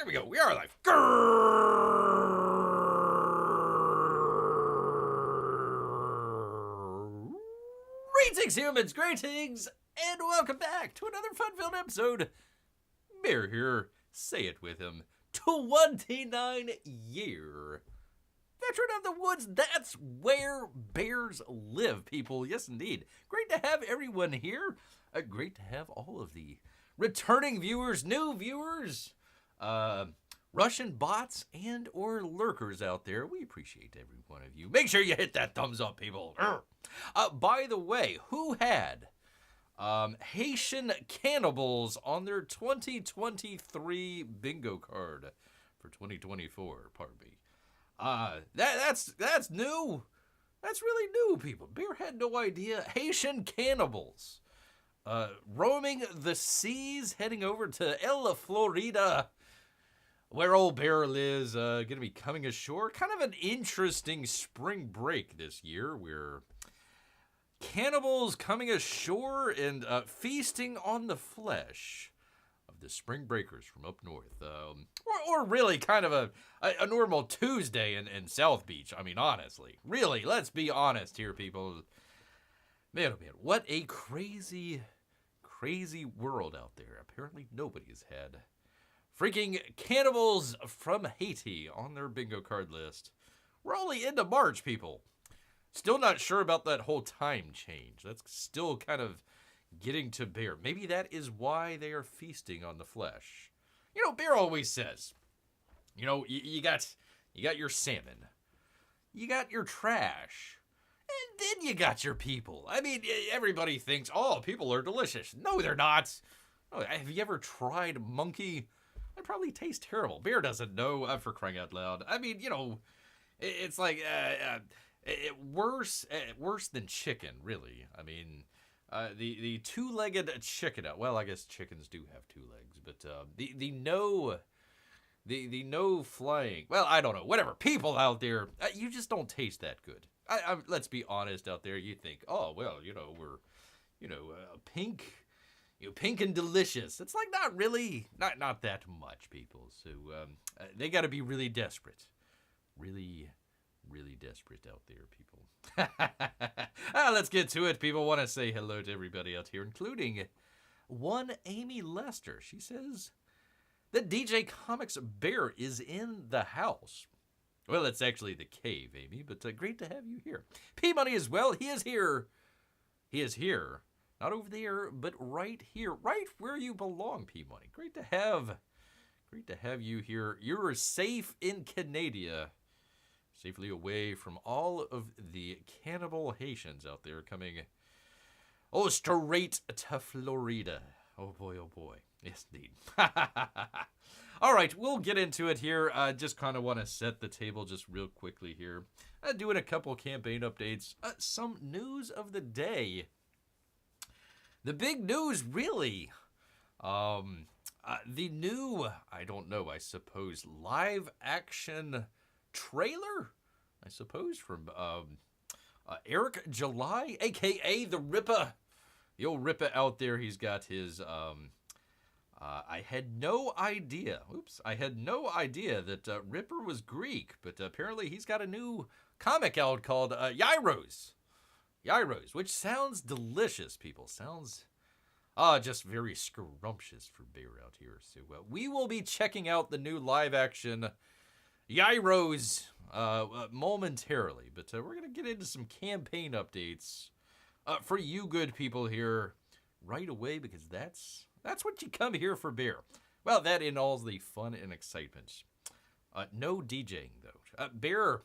There we go. We are live. Greetings, humans. Greetings, and welcome back to another fun-filled episode. Bear here. Say it with him. 29-year veteran of the woods. That's where bears live, people. Yes, indeed. Great to have everyone here. Great to have all of the returning viewers, new viewers, Russian bots, and or lurkers out there. We appreciate every one of you. Make sure you hit that thumbs up, people. By the way, who had Haitian cannibals on their 2023 bingo card for 2024? Pardon me. That's new. That's really new, people. Bear had no idea. Haitian cannibals. Roaming the seas, heading over to Florida, where old Bear lives, going to be coming ashore. Kind of an interesting spring break this year, where cannibals coming ashore and feasting on the flesh of the spring breakers from up north. Or really kind of a normal Tuesday in South Beach. I mean, honestly. Really, let's be honest here, people. Man, oh man, what a crazy world out there. Apparently nobody has had freaking cannibals from Haiti on their bingo card list. We're only into March, people. Still not sure about that whole time change. That's still kind of getting to Bear. Maybe that is why they are feasting on the flesh. You know, Bear always says, you know, you got your salmon. You got your trash. And then you got your people. I mean, everybody thinks, oh, people are delicious. No, they're not. Oh, have you ever tried monkey? It probably tastes terrible. Bear doesn't know, for crying out loud. I mean, you know, it's like worse than chicken, really. I mean, the two-legged chicken. Well, I guess chickens do have two legs, but the no flying. Well, I don't know. Whatever. People out there, you just don't taste that good. Let's be honest out there. You think, oh well, you know, we're, you know, pink, pink and delicious. It's like not really, not that much, people. So they got to be really desperate, really desperate out there, people. Let's get to it. People want to say hello to everybody out here, including one Amy Lester. She says that DJ Comics Bear is in the house. Well, it's actually the cave, Amy, but great to have you here. P-Money as well. He is here. He is here. Not over there, but right here. Right where you belong, P-Money. Great to have you here. You're safe in Canada. Safely away from all of the cannibal Haitians out there coming, oh, straight to Florida. Oh boy, oh boy. Yes, indeed. All right, we'll get into it here. Just kind of want to set the table just real quickly here. Doing a couple campaign updates. Some news of the day. The big news, really. The new, I don't know, I suppose, live action trailer, I suppose, from Eric July, a.k.a. the Ripper. The old Ripper out there. He's got his... I had no idea that Ripper was Greek, but apparently he's got a new comic out called Yairos, which sounds delicious, people. Sounds just very scrumptious for Bear out here. So we will be checking out the new live-action Yairos momentarily, but we're going to get into some campaign updates for you good people here right away, because that's what you come here for, Bear. Well, that in all the fun and excitement. No DJing, though. Bear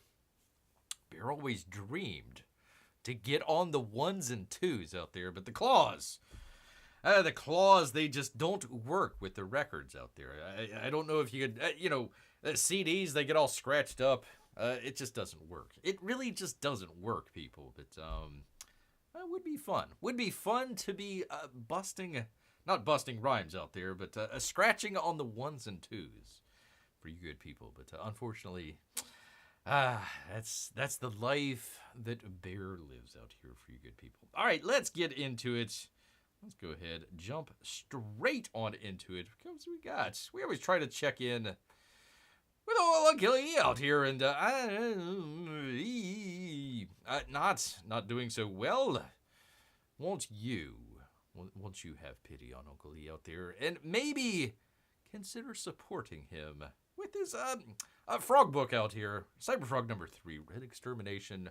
always dreamed to get on the ones and twos out there, but the claws, they just don't work with the records out there. I don't know if you could, the CDs, they get all scratched up. It just doesn't work. It really just doesn't work, people. But it would be fun. Would be fun to be not busting rhymes out there, but scratching on the ones and twos for you good people. But unfortunately, that's the life that Bear lives out here for you good people. All right, let's get into it. let's go ahead, jump straight on into it, because we always try to check in with old Gilly out here, and not doing so well. Won't you have pity on Uncle E out there, and maybe consider supporting him with his frog book out here, CyberFrog number 3, Red Extermination,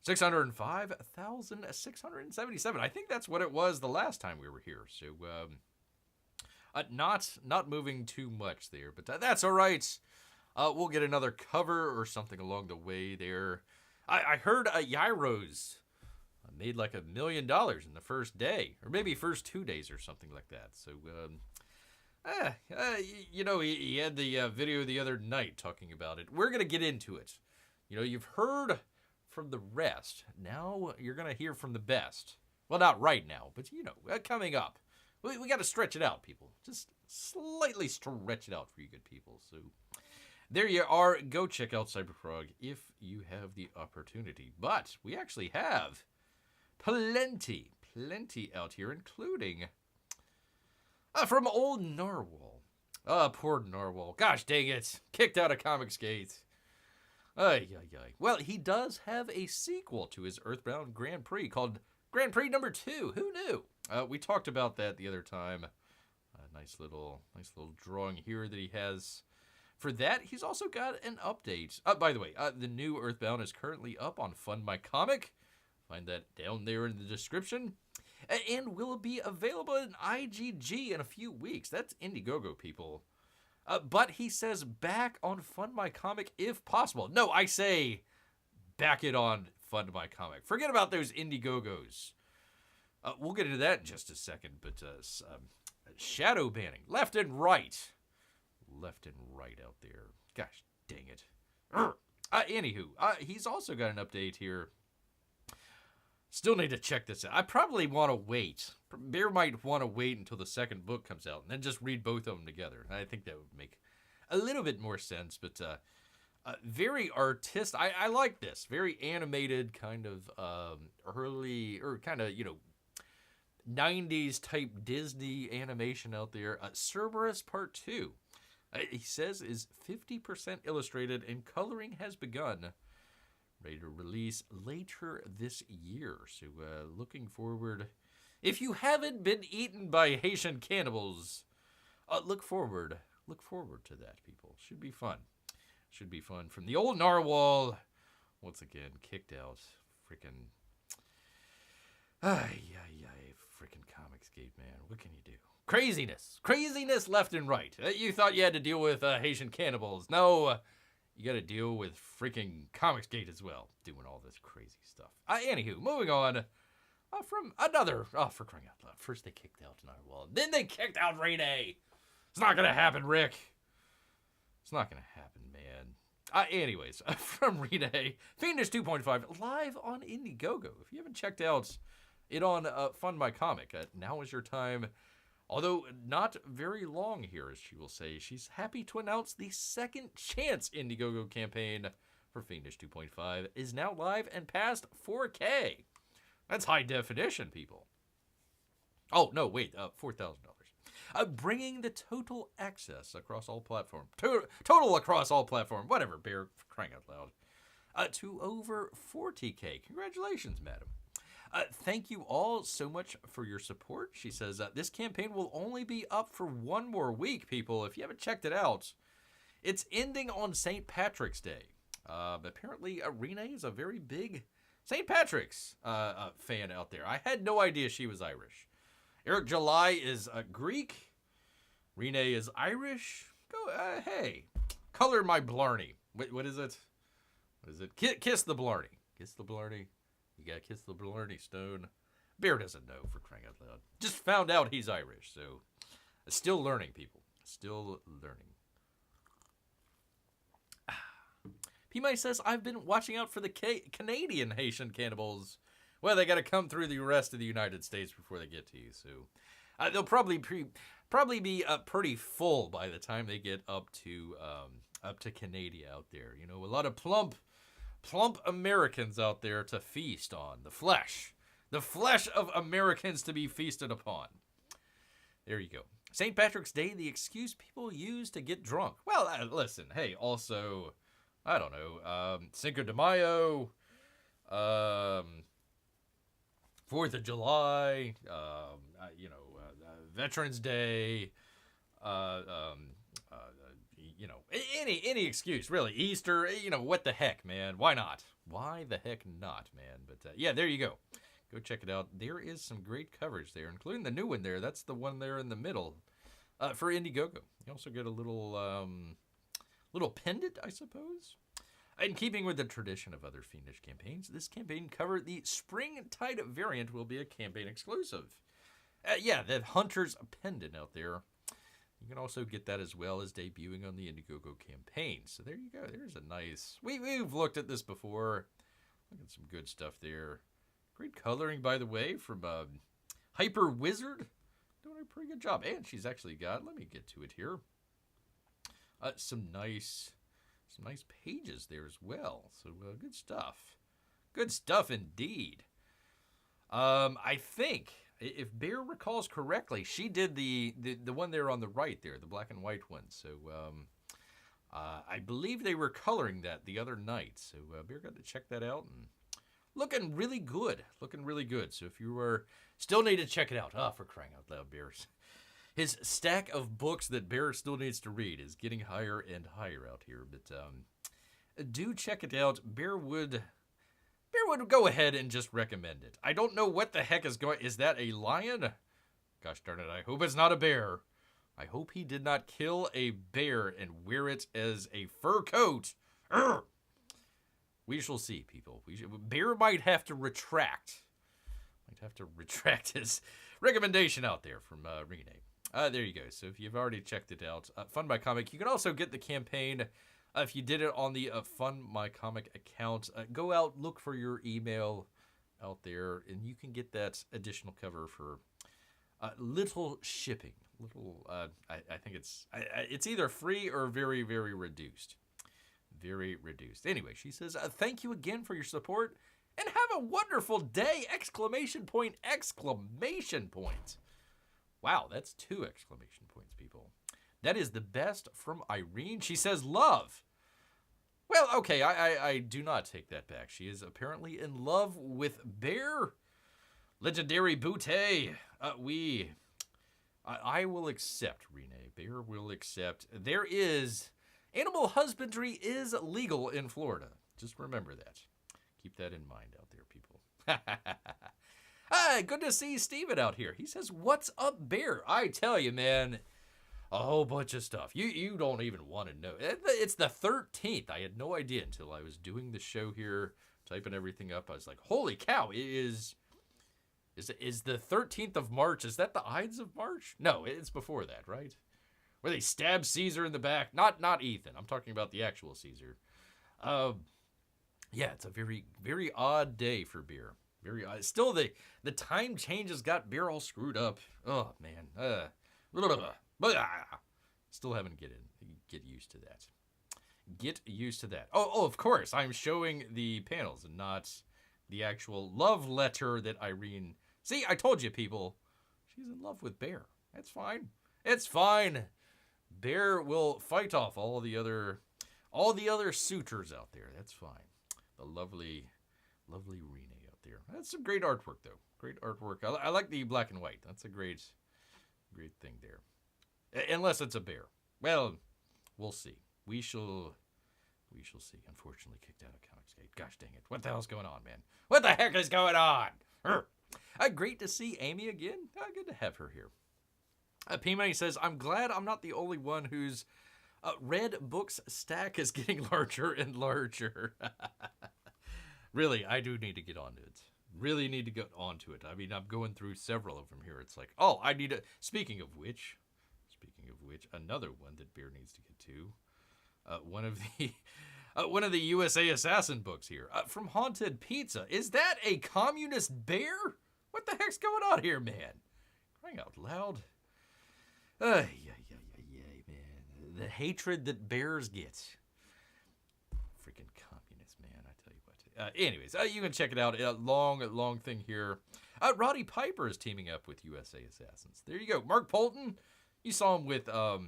605,677. I think that's what it was the last time we were here. So, not moving too much there, but that's all right. We'll get another cover or something along the way there. I heard Yaira's made like $1 million in the first day, or maybe first 2 days or something like that. So, he had the video the other night talking about it. We're going to get into it. You've heard from the rest. Now you're going to hear from the best. Well, not right now, but, coming up. We got to stretch it out, people. Just slightly stretch it out for you good people. So there you are. Go check out CyberFrog if you have the opportunity. But we actually have plenty out here, including from old Narwhal. Poor Narwhal. Gosh dang it. Kicked out of Comicsgate. Ay. Well, he does have a sequel to his Earthbound Grand Prix called Grand Prix number 2. Who knew? We talked about that the other time. Nice little drawing here that he has. For that, he's also got an update. By the way, the new Earthbound is currently up on Fund My Comic. Find that down there in the description. And will be available in IGG in a few weeks. That's Indiegogo, people. But he says back on Fund My Comic if possible. No, I say back it on Fund My Comic. Forget about those Indiegogos. We'll get into that in just a second. But shadow banning. Left and right out there. Gosh dang it. Anywho, he's also got an update here. Still need to check this out. I probably want to wait. Bear might want to wait until the second book comes out and then just read both of them together. I think that would make a little bit more sense, but very artistic. I like this. Very animated, kind of early, or kind of, 90s type Disney animation out there. Cerberus Part 2. He says is 50% illustrated and coloring has begun. Ready to release later this year. So looking forward. If you haven't been eaten by Haitian cannibals, look forward to that, people. Should be fun. From the old Narwhal, once again, kicked out. Freaking Comicsgate, man. What can you do? Craziness left and right. You thought you had to deal with Haitian cannibals. No, you got to deal with freaking Comicsgate as well, doing all this crazy stuff. Anywho, moving on from another. Oh, for crying out loud! First they kicked out Narwhal, then they kicked out Renee. It's not gonna happen, Rick. It's not gonna happen, man. Anyways, from Renee, Fiendish 2.5 live on Indiegogo. If you haven't checked out it on Fund My Comic, now is your time. Although not very long here, as she will say, she's happy to announce the Second Chance Indiegogo campaign for Fiendish 2.5 is now live and past 4K. That's high definition, people. Oh, no, wait, $4,000. Bringing the total access across all platforms. Total across all platforms. Whatever, Bear, crying out loud. To over 40K. Congratulations, madam. Thank you all so much for your support. She says, this campaign will only be up for one more week, people. If you haven't checked it out, it's ending on St. Patrick's Day. Apparently, Renee is a very big St. Patrick's fan out there. I had no idea she was Irish. Eric July is Greek. Renee is Irish. Go, hey, color my blarney. What is it? Kiss the blarney. Kiss the blarney. You gotta kiss the Blarney Stone. Bear doesn't know, for crying out loud. Just found out he's Irish, so still learning, people. Still learning. P-May says, I've been watching out for the Canadian Haitian cannibals. Well, they gotta come through the rest of the United States before they get to you, so they'll probably be pretty full by the time they get up to Canada out there. A lot of plump Americans out there to feast on the flesh The flesh of Americans to be feasted upon. There you go. St. Patrick's Day, the excuse people use to get drunk. Well, listen, hey, also, I don't know, Cinco de Mayo, 4th of July, Veterans Day, any excuse, really. Easter, what the heck, man? Why not? Why the heck not, man? But, yeah, there you go. Go check it out. There is some great coverage there, including the new one there. That's the one there in the middle for Indiegogo. You also get a little pendant, I suppose. In keeping with the tradition of other Fiendish campaigns, this campaign covered the Springtide variant will be a campaign exclusive. The Hunter's pendant out there. You can also get that as well as debuting on the Indiegogo campaign. So there you go. There's a nice... We've looked at this before. Look at some good stuff there. Great coloring, by the way, from Hyper Wizard. Doing a pretty good job. And she's actually got, let me get to it here, some nice pages there as well. So good stuff. Good stuff indeed. I think, if Bear recalls correctly, she did the one there on the right there, the black and white one. So I believe they were coloring that the other night. So Bear got to check that out and looking really good. So if you still need to check it out. For crying out loud, Bears. His stack of books that Bear still needs to read is getting higher and higher out here. But do check it out. Bear would go ahead and just recommend it. I don't know what the heck is going... Is that a lion? Gosh darn it, I hope it's not a bear. I hope he did not kill a bear and wear it as a fur coat. Urgh! We shall see, people. Bear might have to retract. His recommendation out there from Renee. There you go. So if you've already checked it out, Fund My Comic. You can also get the campaign if you did it on the Fund My Comic account. Go out, look for your email out there, and you can get that additional cover for little shipping. I think it's either free or very, very reduced. Very reduced. Anyway, she says, thank you again for your support and have a wonderful day! Exclamation point, exclamation point. Wow, that's 2 exclamation points, people. That is the best from Irene. She says, love. Well, okay, I do not take that back. She is apparently in love with Bear. Legendary Boutte. I will accept, Renee. Bear will accept. There is... Animal husbandry is legal in Florida. Just remember that. Keep that in mind out there, people. Hi, good to see Steven out here. He says, what's up, Bear? I tell you, man, a whole bunch of stuff. You don't even want to know. It's the 13th. I had no idea until I was doing the show here, typing everything up. I was like, holy cow, is the 13th of March. Is that the Ides of March? No, it's before that, right? Where they stab Caesar in the back. Not Ethan. I'm talking about the actual Caesar. Yeah, it's a very, very odd day for Beer. Very odd. Still, the time changes got Beer all screwed up. Oh, man. Still haven't get used to that. Get used to that. Oh, of course. I'm showing the panels and not the actual love letter that Irene... See, I told you, people. She's in love with Bear. That's fine. It's fine. Bear will fight off all the other suitors out there. That's fine. The lovely Renee out there. That's some great artwork, though. Great artwork. I like the black and white. That's a great thing there. Unless it's a bear. Well, we'll see. We shall see. Unfortunately, kicked out of Comicsgate. Gosh dang it. What the hell's going on, man? What the heck is going on? Great to see Amy again. Good to have her here. P-Money says, I'm glad I'm not the only one whose red books stack is getting larger and larger. Really, I do need to get onto it. Really need to get onto it. I mean, I'm going through several of them here. It's like, oh, I need to... Speaking of which, another one that Bear needs to get to. One of the USAssassin books here. From Haunted Pizza. Is that a communist bear? What the heck's going on here, man? Crying out loud. Man. The hatred that bears get. Freaking communists, man. I tell you what. Anyways, you can check it out. A long thing here. Roddy Piper is teaming up with USA Assassins. There you go. Mark Polton, you saw him with a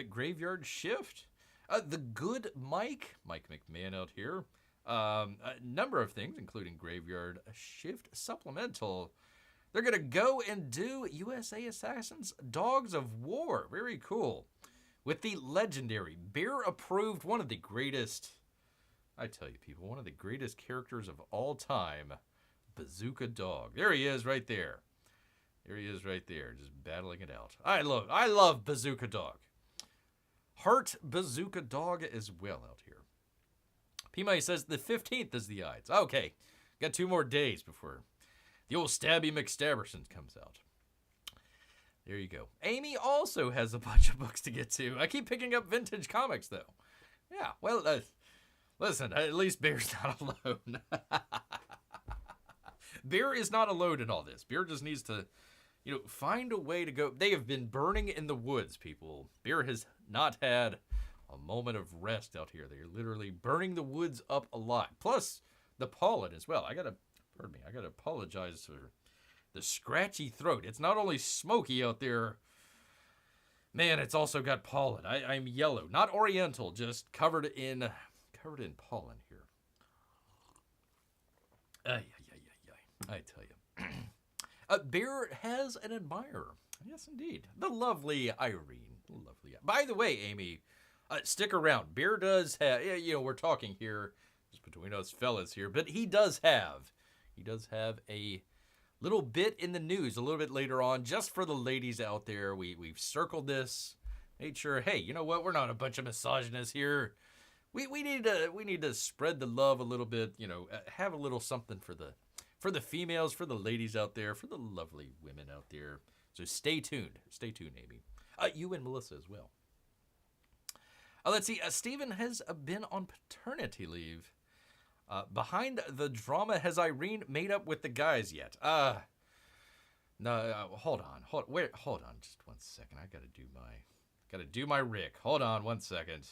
Graveyard Shift. The Good Mike McMahon out here. A number of things, including Graveyard Shift Supplemental. They're going to go and do USA Assassins Dogs of War. Very cool. With the legendary, beer-approved, one of the greatest, I tell you people, one of the greatest characters of all time, Bazooka Dog. There he is right there. There he is right there, just battling it out. I love Bazooka Dog. Heart Bazooka Dog as well out here. P-Mike says the 15th is the odds. Okay, got 2 more days before the old Stabby McStabberson comes out. There you go. Amy also has a bunch of books to get to. I keep picking up vintage comics, though. Yeah, well, listen, at least Bear's not alone. Bear is not alone in all this. Bear just needs to, find a way to go. They have been burning in the woods, people. Bear has not had a moment of rest out here. They're literally burning the woods up a lot. Plus, the pollen as well. I gotta apologize for the scratchy throat. It's not only smoky out there, man, it's also got pollen. I'm yellow, not oriental, just covered in pollen here. I tell you. Bear has an admirer. Yes, indeed. The lovely Irene. By the way, Amy, stick around. Bear does have, we're talking here, just between us fellas here, but he does have a little bit in the news a little bit later on, just for the ladies out there. We've circled this, made sure, hey, you know what? We're not a bunch of misogynists here. We need to spread the love a little bit, have a little something for the females, for the ladies out there, for the lovely women out there. So stay tuned. Stay tuned, Amy. You and Melissa as well. Let's see. Steven has been on paternity leave. Behind the drama, has Irene made up with the guys yet? No, hold on just 1 second. I gotta do my Rick. Hold on 1 second.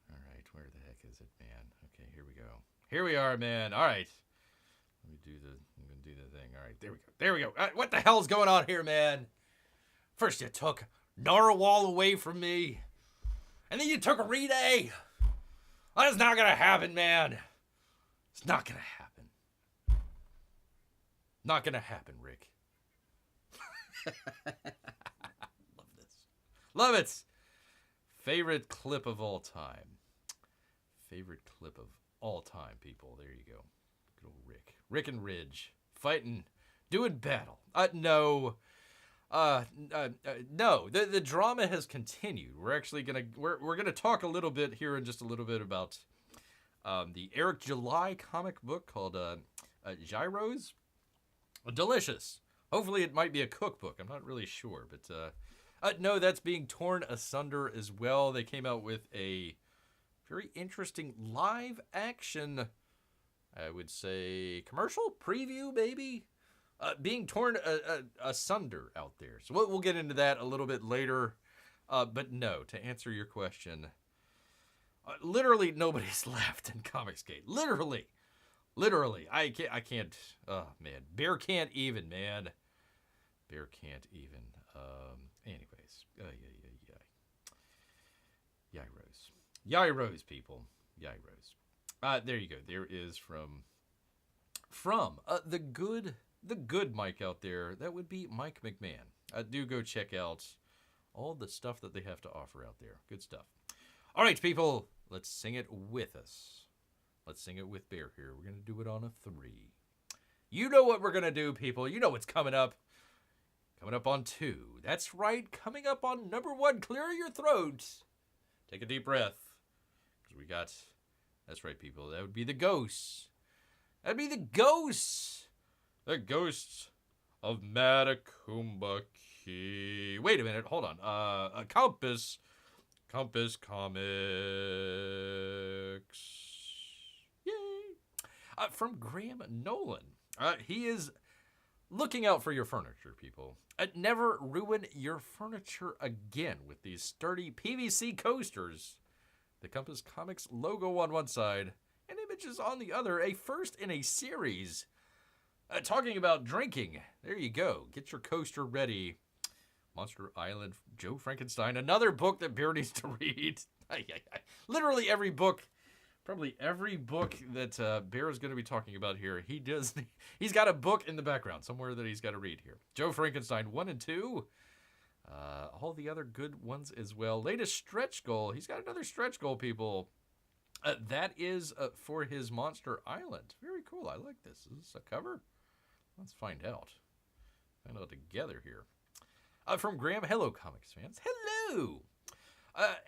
All right, where the heck is it, man? Okay, here we go. Here we are, man. All right. I'm gonna do the thing. All right, there we go. What the hell's going on here, man? First you took Narwhal away from me, and then you took Rita. That's not gonna happen, man. It's not gonna happen. Not gonna happen, Rick. Love this. Love it. Favorite clip of all time. Favorite clip of all time, people. There you go. Good old Rick. Rick and Ridge. Fighting. Doing battle. No. No. The drama has continued. We're actually we're gonna talk a little bit here in just a little bit about the Eric July comic book called Gyros. Delicious. Hopefully it might be a cookbook. I'm not really sure, but no, that's being torn asunder as well. They came out with a very interesting live action, I would say, commercial preview, maybe, being torn asunder out there. So we'll get into that a little bit later. But no, to answer your question, literally nobody's left in Comicsgate. Literally. I can't. Oh man, Bear can't even, man. Bear can't even. Anyways, Yairos, people. Yairos. There you go. There is from the good Mike out there. That would be Mike McMahon. Do go check out all the stuff that they have to offer out there. Good stuff. All right, people. Let's sing it with us. Let's sing it with Bear here. We're going to do it on a 3. You know what we're going to do, people. You know what's coming up. Coming up on 2. That's right. Coming up on number 1. Clear your throat. Take a deep breath. Because we got... That's right, people. That would be the ghosts. That'd be the ghosts. The ghosts of Matacumba Key. Wait a minute. Hold on. Compass Comics. Yay. From Graham Nolan. He is looking out for your furniture, people. Never ruin your furniture again with these sturdy PVC coasters. The Compass Comics logo on one side, and in Images on the other, a first in a series. Talking about drinking, there you go. Get your coaster ready. Monster Island, Joe Frankenstein, another book that Bear needs to read. Literally every book, probably every book that Bear is going to be talking about here, he's got a book in the background somewhere that he's got to read here. Joe Frankenstein 1 and 2. All the other good ones as well. Latest stretch goal. He's got another stretch goal, people. That is for his Monster Island. Very cool. I like this. Is this a cover? Let's find out. Find out together here. From Graham. Hello, comics fans. Hello.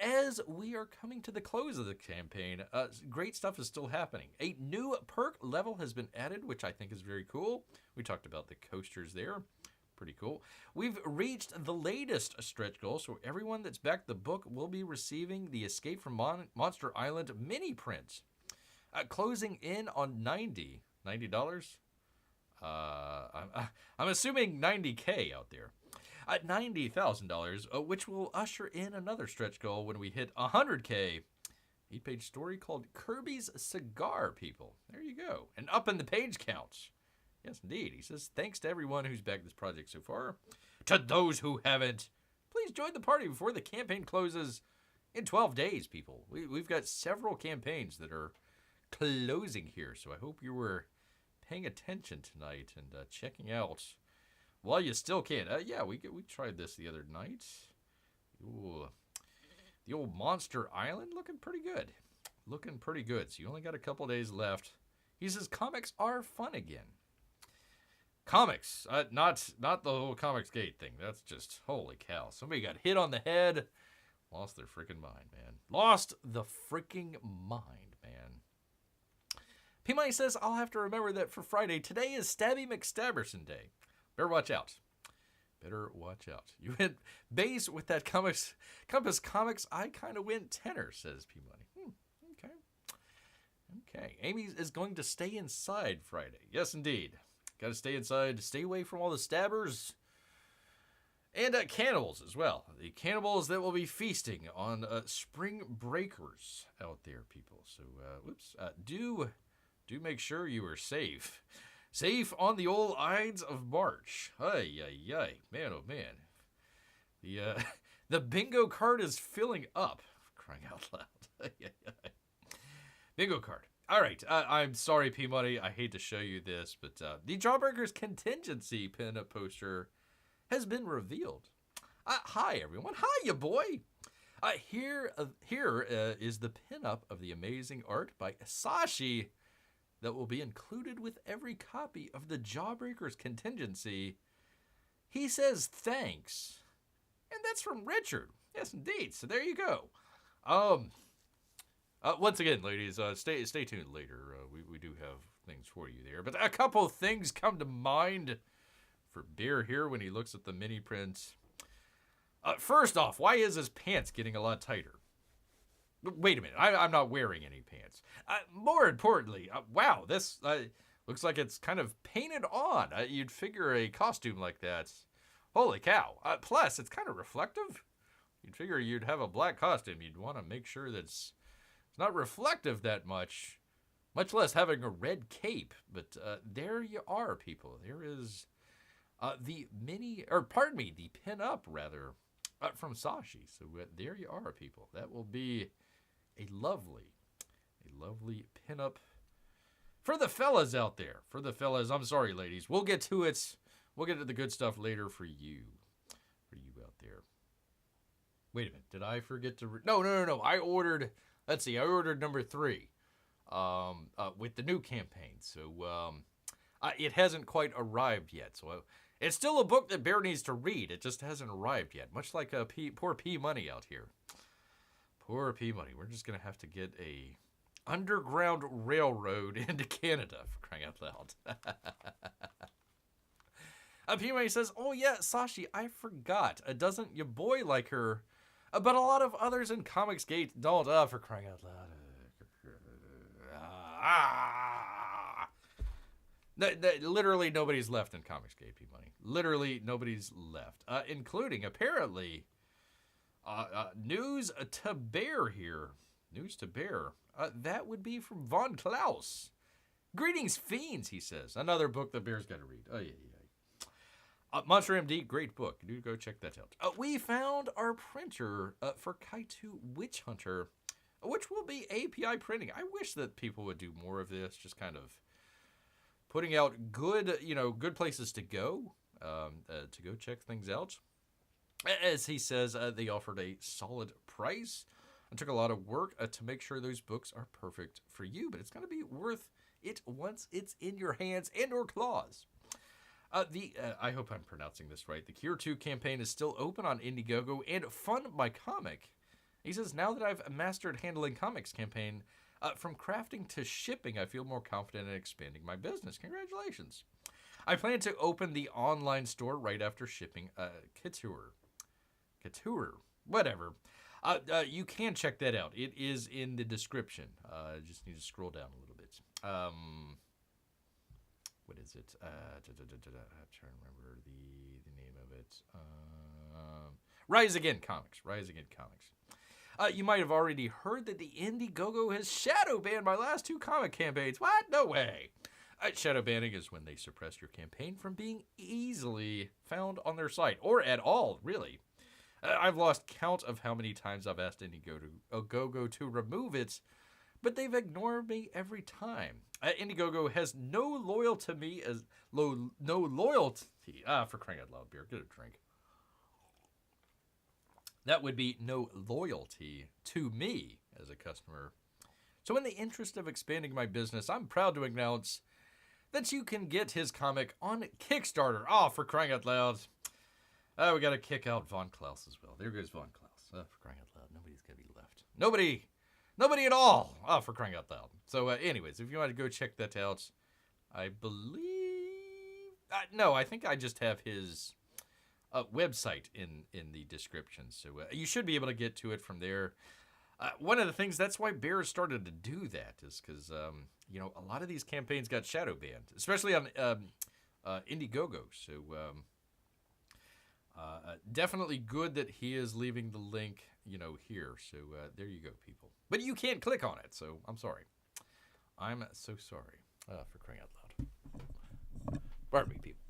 As we are coming to the close of the campaign, great stuff is still happening. A new perk level has been added, which I think is very cool. We talked about the coasters there. Pretty cool. We've reached the latest stretch goal, so everyone that's backed the book will be receiving the Escape from Monster Island mini print. Closing in on $90. I'm assuming $90K out there. At $90,000, which will usher in another stretch goal when we hit $100K. 8-page story called Kirby's Cigar, people. There you go. And up in the page count. Yes, indeed. He says, thanks to everyone who's backed this project so far. To those who haven't, please join the party before the campaign closes in 12 days, people. We've got several campaigns that are closing here, so I hope you were paying attention tonight and checking out while you still can. Yeah, we tried this the other night. Ooh, the old Monster Island looking pretty good. Looking pretty good. So you only got a couple days left. He says comics are fun again. Comics, not the whole Comics Gate thing. That's just, holy cow. Somebody got hit on the head. Lost their freaking mind, man. Lost the freaking mind, man. P-Money says, I'll have to remember that for Friday. Today is Stabby McStabberson Day. Better watch out. Better watch out. You went base with that Compass Comics. I kind of went tenor, says P-Money. Okay. Amy is going to stay inside Friday. Yes, indeed. Got to stay inside, stay away from all the stabbers and cannibals as well. The cannibals that will be feasting on spring breakers out there, people. So, do make sure you are safe. Safe on the old Ides of March. Ay. Man, oh man. The bingo card is filling up. Crying out loud. Bingo card. All right, I'm sorry, P-Money. I hate to show you this, but the Jawbreakers contingency pin-up poster has been revealed. Hi, everyone. Hi, ya boy. Here is the pin-up of the amazing art by Sashi that will be included with every copy of the Jawbreakers contingency. He says thanks, and that's from Richard. Yes, indeed. So there you go. Once again, ladies, stay tuned later. We do have things for you there. But a couple of things come to mind for Bear here when he looks at the mini prints. First off, why is his pants getting a lot tighter? Wait a minute, I'm not wearing any pants. More importantly, wow, this looks like it's kind of painted on. You'd figure a costume like that. Holy cow. Plus, it's kind of reflective. You'd figure you'd have a black costume. You'd want to make sure that it's not reflective that much less having a red cape. But there you are, people. There is the pin-up, rather, from Sashi. So there you are, people. That will be a lovely pin-up for the fellas out there. For the fellas, I'm sorry, ladies. We'll get to it. We'll get to the good stuff later for you. For you out there. Wait a minute. Did I forget to... No. I ordered... Let's see, I ordered number 3 with the new campaign. So it hasn't quite arrived yet. So it's still a book that Bear needs to read. It just hasn't arrived yet. Much like poor P-Money out here. Poor P-Money. We're just going to have to get a underground railroad into Canada, for crying out loud. P-Money says, oh yeah, Sashi, I forgot. Doesn't your boy like her? But a lot of others in Comicsgate don't, for crying out loud. Literally nobody's left in Comicsgate, P-Money. Literally nobody's left. Including, apparently, news to Bear here. News to bear. That would be from Von Klaus. Greetings, fiends, he says. Another book the bear's got to read. Oh, yeah. Monster MD, great book. Do go check that out. We found our printer for Kaitu Witch Hunter, which will be API printing. I wish that people would do more of this, just kind of putting out good places to go check things out. As he says, they offered a solid price. It took a lot of work to make sure those books are perfect for you, but it's going to be worth it once it's in your hands and or claws. I hope I'm pronouncing this right. The Cure 2 campaign is still open on Indiegogo and Fund My Comic. He says, now that I've mastered handling comics campaign, from crafting to shipping, I feel more confident in expanding my business. Congratulations. I plan to open the online store right after shipping Couture, whatever. You can check that out. It is in the description. Just need to scroll down a little bit. What is it? I'm trying to remember the name of it. Rise Again Comics. You might have already heard that the Indiegogo has shadow banned my last 2 comic campaigns. What? No way. Shadow banning is when they suppress your campaign from being easily found on their site, or at all, really. I've lost count of how many times I've asked Indiegogo to remove it, but they've ignored me every time. Indiegogo has no loyalty to me as no loyalty. For crying out loud, beer, get a drink. That would be no loyalty to me as a customer. So in the interest of expanding my business, I'm proud to announce that you can get his comic on Kickstarter. For crying out loud. We got to kick out Von Klaus as well. There goes Von Klaus. For crying out loud. Nobody's going to be left. Nobody at all. For crying out loud. So anyways, if you want to go check that out, I believe... no, I think I just have his website in the description. So you should be able to get to it from there. One of the things, that's why Bear started to do that, is because, a lot of these campaigns got shadow banned, especially on Indiegogo. So definitely good that he is leaving the link, here. So there you go, people. But you can't click on it, so I'm sorry. I'm so sorry. For crying out loud. Pardon me, people.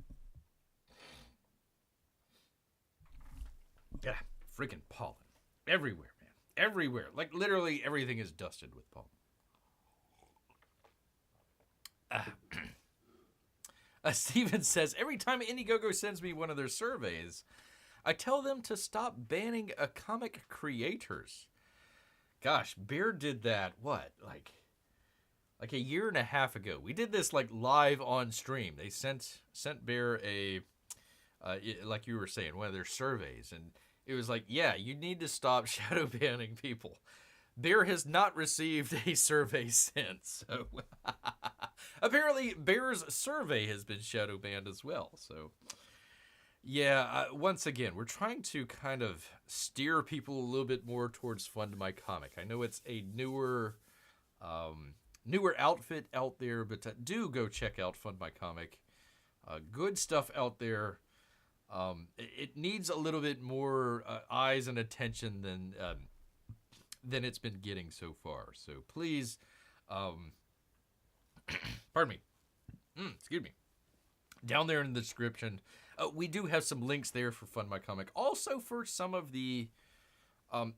Yeah, freaking pollen. Everywhere, man. Everywhere. Like, literally everything is dusted with pollen. Steven says, every time Indiegogo sends me one of their surveys, I tell them to stop banning comic creators. Gosh, Bear did that, what, like a year and a half ago. We did this, live on stream. They sent Bear like you were saying, one of their surveys, and it was like, yeah, you need to stop shadow banning people. Bear has not received a survey since. So apparently Bear's survey has been shadow banned as well. So yeah, once again, we're trying to kind of steer people a little bit more towards Fund My Comic. I know it's a newer outfit out there, but do go check out Fund My Comic. Good stuff out there. It needs a little bit more eyes and attention than it's been getting so far. So please, pardon me, excuse me, down there in the description, we do have some links there for Fund My Comic. Also for some of the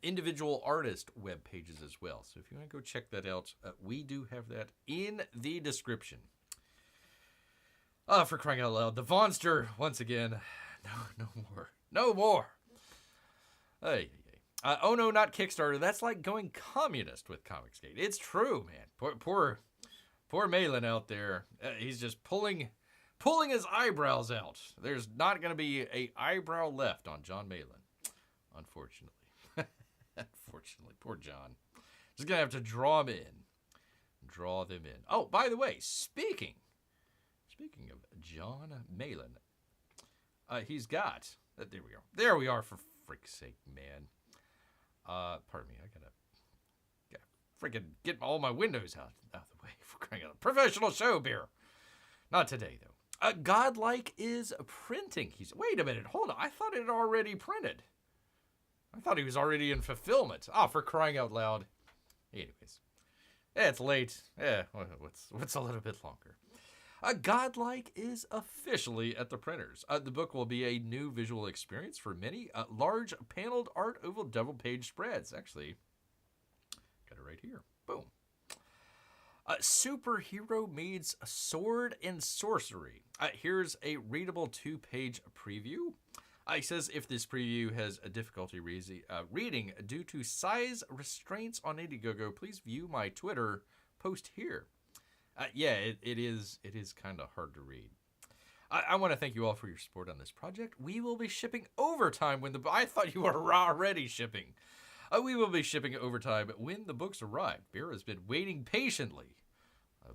individual artist web pages as well. So if you want to go check that out, we do have that in the description. For crying out loud, the Vonster, once again, no more. Hey. Oh no, not Kickstarter. That's like going communist with Comicsgate. It's true, man. Poor Malin out there. He's just pulling his eyebrows out. There's not going to be a eyebrow left on John Malin, unfortunately. Unfortunately, poor John. Just gonna have to draw them in. Oh, by the way, speaking of John Malin, he's got. There we go. There we are. For frick's sake, man. Pardon me. I gotta freaking get all my windows out of the way for crying out. Professional show beer. Not today though. Godlike is printing. Wait a minute. Hold on. I thought it had already printed. I thought he was already in fulfillment. For crying out loud. Anyways, it's late. What's a little bit longer? Godlike is officially at the printers. The book will be a new visual experience for many. Large paneled art oval double-page spreads. Actually, got it right here. Boom. Superhero meets sword and sorcery. Here's a readable 2-page preview. He says if this preview has a difficulty reading due to size restraints on Indiegogo, please view my Twitter post here. It is kind of hard to read. I want to thank you all for your support on this project. We will be shipping overtime when I thought you were already shipping. We will be shipping overtime when the books arrive. Bear has been waiting patiently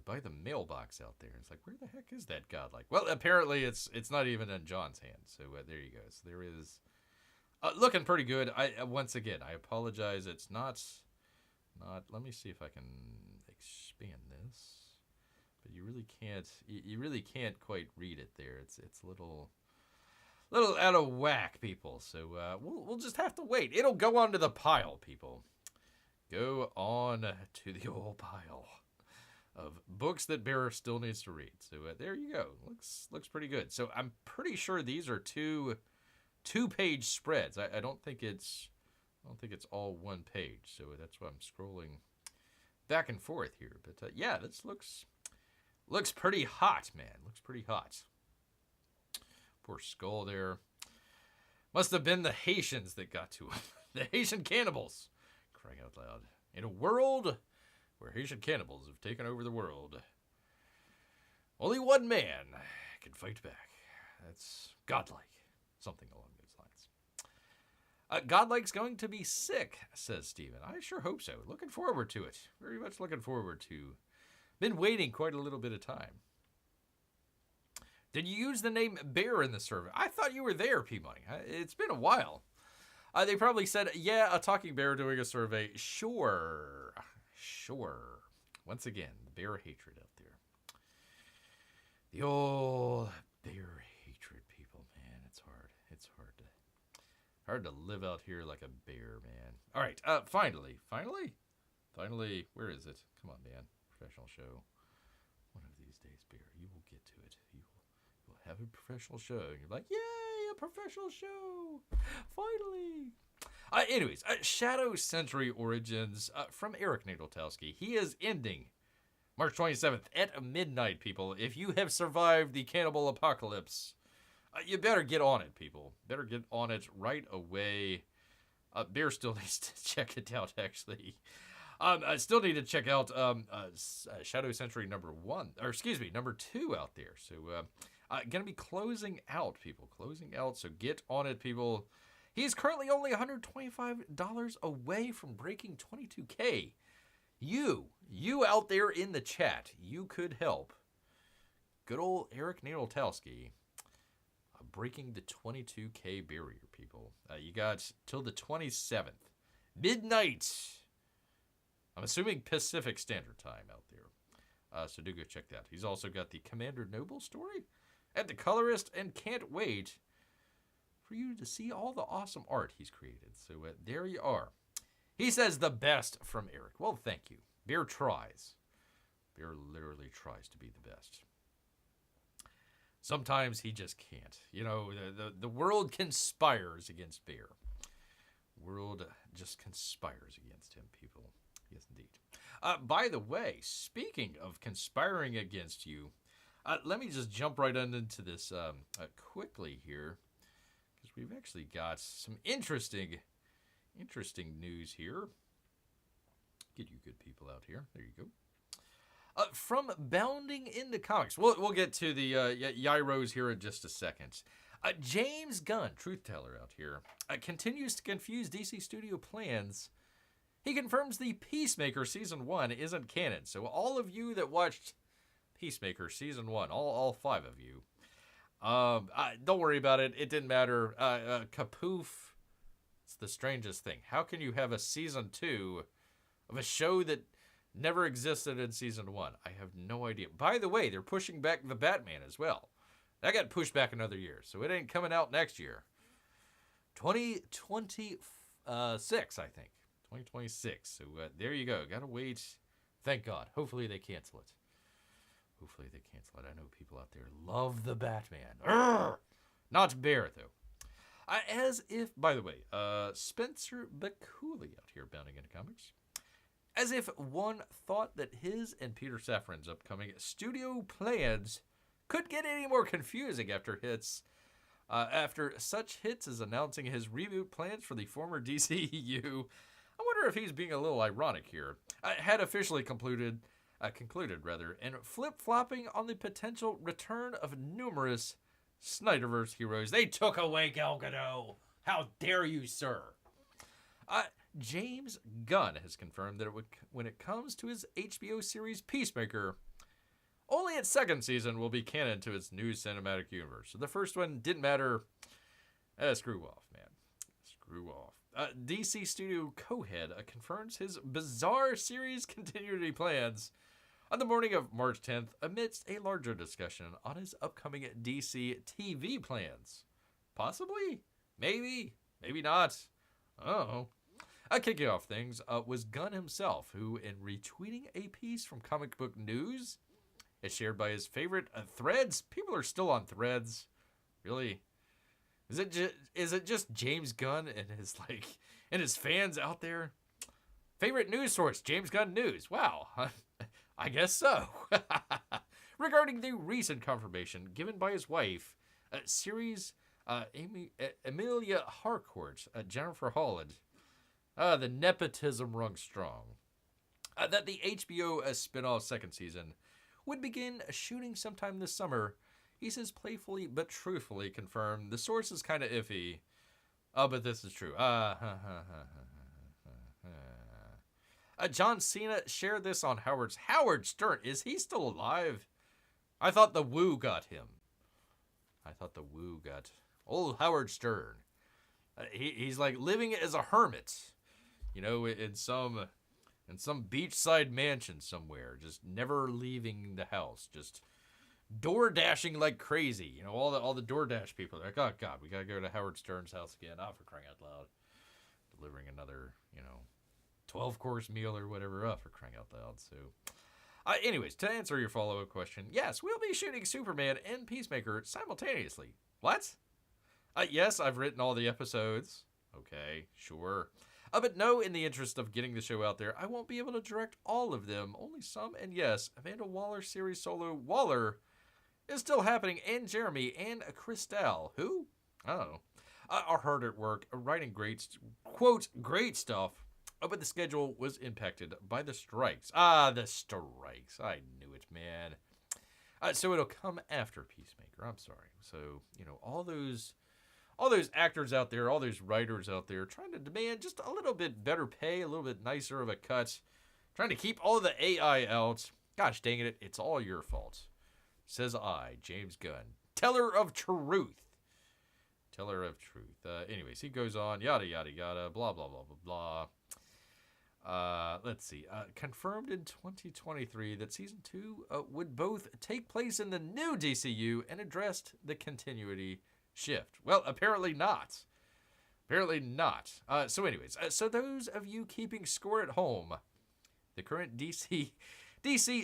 by the mailbox out there. It's like, where the heck is that Godlike? Well, apparently it's not even in John's hand. So there you go. So there is looking pretty good. Once again, I apologize. It's not. Let me see if I can expand this. But you really can't quite read it there. It's a little out of whack, people. So we'll just have to wait. It'll go onto the pile, people. Go on to the old pile of books that Bear still needs to read. So there you go. Looks pretty good. So I'm pretty sure these are two-page spreads. I don't think it's all one page. So that's why I'm scrolling back and forth here. But yeah, this looks pretty hot, man. Looks pretty hot. Poor Skull there. Must have been the Haitians that got to him. The Haitian cannibals. Crying out loud. In a world where Haitian cannibals have taken over the world, only one man can fight back. That's Godlike. Something along those lines. Godlike's going to be sick, says Steven. I sure hope so. Looking forward to it. Very much looking forward to. Been waiting quite a little bit of time. Did you use the name Bear in the survey? I thought you were there, P-Money. It's been a while. They probably said, yeah, a talking bear doing a survey. Sure. Once again, the bear hatred out there. The old bear hatred, people, man. It's hard to live out here like a bear, man. All right, finally, where is it? Come on, man. Professional show. One of these days, Bear, you will get to it. You will have a professional show. And you're like, yay, a professional show. Finally. Anyways, Shadow Sentry Origins from Eric Ninaltowski. He is ending March 27th at midnight, people. If you have survived the cannibal apocalypse, you better get on it, people. Better get on it right away. Bear still needs to check it out, actually. I still need to check out Shadow Sentry number 2 out there. So, going to be closing out, people. Closing out, so get on it, people. He's currently only $125 away from breaking 22K. You out there in the chat, you could help good old Eric Ninaltowski breaking the 22K barrier, people. You got till the 27th. Midnight. I'm assuming Pacific Standard Time out there. So do go check that. He's also got the Commander Noble story and the colorist, and can't wait for you to see all the awesome art he's created. So there you are. He says the best from Eric. Well, thank you. Bear tries. Bear literally tries to be the best. Sometimes he just can't. You know, the world conspires against Bear. World just conspires against him, people. Yes, indeed. By the way, speaking of conspiring against you, let me just jump right into this quickly here, because we've actually got some interesting news here. Get you good people out here. There you go. From Bounding into Comics. We'll get to the Yairos here in just a second. James Gunn, truth teller out here, continues to confuse DC Studio plans. He confirms the Peacemaker Season 1 isn't canon. So all of you that watched Peacemaker Season 1, all 5 of you, don't worry about it. It didn't matter. Kapoof. It's the strangest thing. How can you have a Season 2 of a show that never existed in Season 1? I have no idea. By the way, they're pushing back the Batman as well. That got pushed back another year, so it ain't coming out next year. 2026, I think. 2026. So there you go. Gotta wait. Thank God. Hopefully they cancel it. Hopefully they cancel it. I know people out there love the Batman. Urgh! Not Bear, though. As if, by the way, Spencer Bacouli out here bounding into comics. As if one thought that his and Peter Safran's upcoming studio plans could get any more confusing after such hits as announcing his reboot plans for the former DCEU. I wonder if he's being a little ironic here. Had officially concluded, and flip-flopping on the potential return of numerous Snyderverse heroes. They took away Gal Gadot. How dare you, sir? James Gunn has confirmed that when it comes to his HBO series Peacemaker, only its second season will be canon to its new cinematic universe. So the first one didn't matter. Screw off, man. Screw off. DC Studio co-head confirms his bizarre series continuity plans on the morning of March 10th amidst a larger discussion on his upcoming DC TV plans. Possibly? Maybe? Maybe not. Oh. Kicking off things was Gunn himself, who, in retweeting a piece from Comic Book News, is shared by his favorite threads. People are still on threads. Really? Is it just James Gunn and his fans out there? Favorite news source, James Gunn News. Wow. I guess so. Regarding the recent confirmation given by his wife, series Amelia Harcourt, Jennifer Holland, the nepotism rung strong, that the HBO spin-off second season would begin shooting sometime this summer. He says playfully but truthfully confirmed. The source is kind of iffy. Oh, but this is true. John Cena shared this on Howard Stern. Is he still alive? I thought the Woo got him. Old Howard Stern. He's like living as a hermit, in some beachside mansion somewhere, just never leaving the house, just door dashing like crazy. All the DoorDash people are like, oh God, we gotta go to Howard Stern's house again. Oh, for crying out loud, delivering another 12-course meal or whatever. For crying out loud. So, anyways, to answer your follow-up question, yes, we'll be shooting Superman and Peacemaker simultaneously. What? Yes, I've written all the episodes. Okay, sure. But no, in the interest of getting the show out there, I won't be able to direct all of them, only some. And yes, Amanda Waller's series solo Waller is still happening, and Jeremy and Christelle, who, I don't know, are hard at work writing great stuff, but the schedule was impacted by the strikes. The strikes. I knew it, man. So it'll come after Peacemaker. I'm sorry. So, all those actors out there, all those writers out there trying to demand just a little bit better pay, a little bit nicer of a cut, trying to keep all the AI out. Gosh dang it, it's all your fault. Says I, James Gunn, teller of truth. Anyways, he goes on, yada, yada, yada, blah, blah, blah, blah, blah. Let's see. Confirmed in 2023 that Season 2 would both take place in the new DCU and addressed the continuity shift. Well, apparently not. So anyways, so those of you keeping score at home, the current DC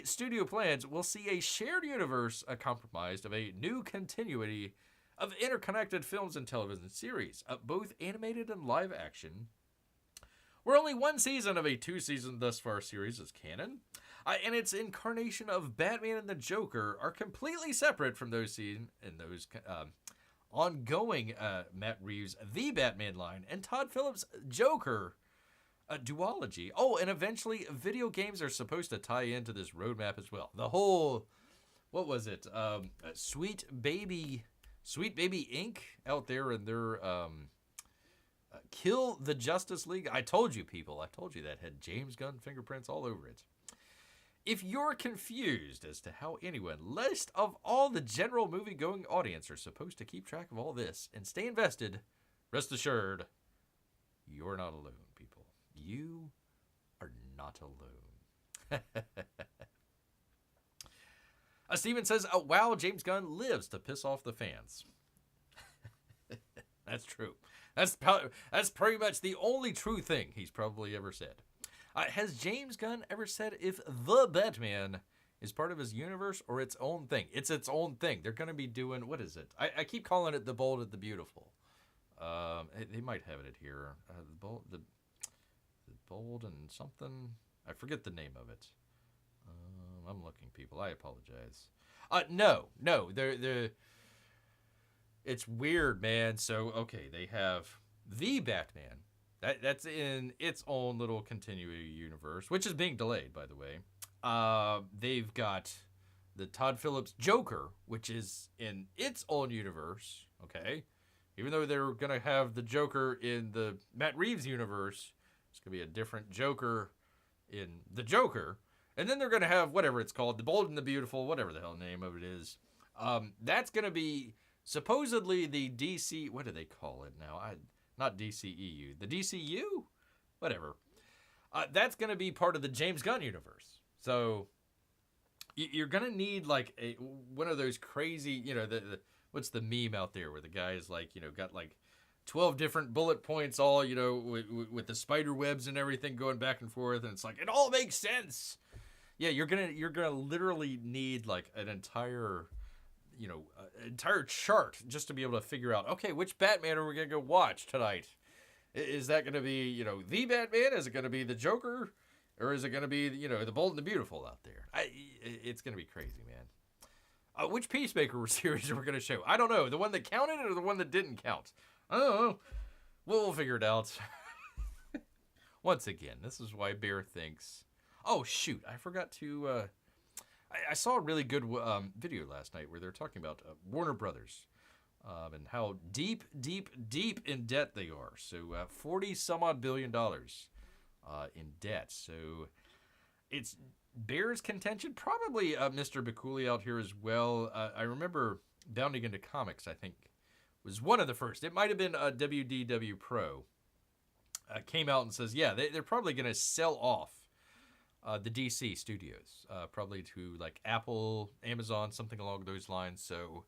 studio plans will see a shared universe comprised of a new continuity of interconnected films and television series, both animated and live action, where only one season of a 2-season thus far series is canon, and its incarnation of Batman and the Joker are completely separate from those seen in those ongoing Matt Reeves' The Batman line and Todd Phillips' Joker duology. Oh, and eventually video games are supposed to tie into this roadmap as well. The whole, what was it? Sweet Baby Inc. out there in their Kill the Justice League. I told you, people. I told you that had James Gunn fingerprints all over it. If you're confused as to how anyone, least of all the general movie-going audience, are supposed to keep track of all this and stay invested, rest assured, you're not alone, people. You are not alone. Steven says, oh, wow, James Gunn lives to piss off the fans. That's true. That's pretty much the only true thing he's probably ever said. Has James Gunn ever said if the Batman is part of his universe or its own thing? It's its own thing. They're going to be doing, what is it? I keep calling it the Bold and the Beautiful. They might have it here. The Bold and something. I forget the name of it. I'm looking, people. I apologize. No. It's weird, man. So, okay, they have the Batman. That's in its own little continuity universe, which is being delayed, by the way. They've got the Todd Phillips Joker, which is in its own universe, okay? Even though they're going to have the Joker in the Matt Reeves universe, it's going to be a different Joker in the Joker. And then they're going to have whatever it's called, the Bold and the Beautiful, whatever the hell the name of it is. That's going to be supposedly the DC, what do they call it now? Not DCEU, the DCU? Whatever. That's going to be part of the James Gunn universe. So you're going to need like one of those crazy, what's the meme out there where the guy's like, got like 12 different bullet points all, with the spider webs and everything going back and forth. And it's like, it all makes sense. Yeah, you're gonna literally need like an entire chart just to be able to figure out, okay, which Batman are we going to go watch tonight? Is that going to be, the Batman? Is it going to be the Joker? Or is it going to be, the Bold and the Beautiful out there? It's going to be crazy, man. Which Peacemaker series are we going to show? I don't know. The one that counted or the one that didn't count? I don't know. We'll figure it out. Once again, this is why Bear thinks... Oh, shoot. I forgot to... I saw a really good video last night where they're talking about Warner Brothers and how deep in debt they are. So 40 some odd $billion in debt. So it's Bear's contention. Probably Mr. Baculi out here as well. I remember Bounding into Comics, I think, was one of the first. It might have been WDW Pro. Came out and says, yeah, they're probably going to sell off the DC studios, probably to like Apple, Amazon, something along those lines. So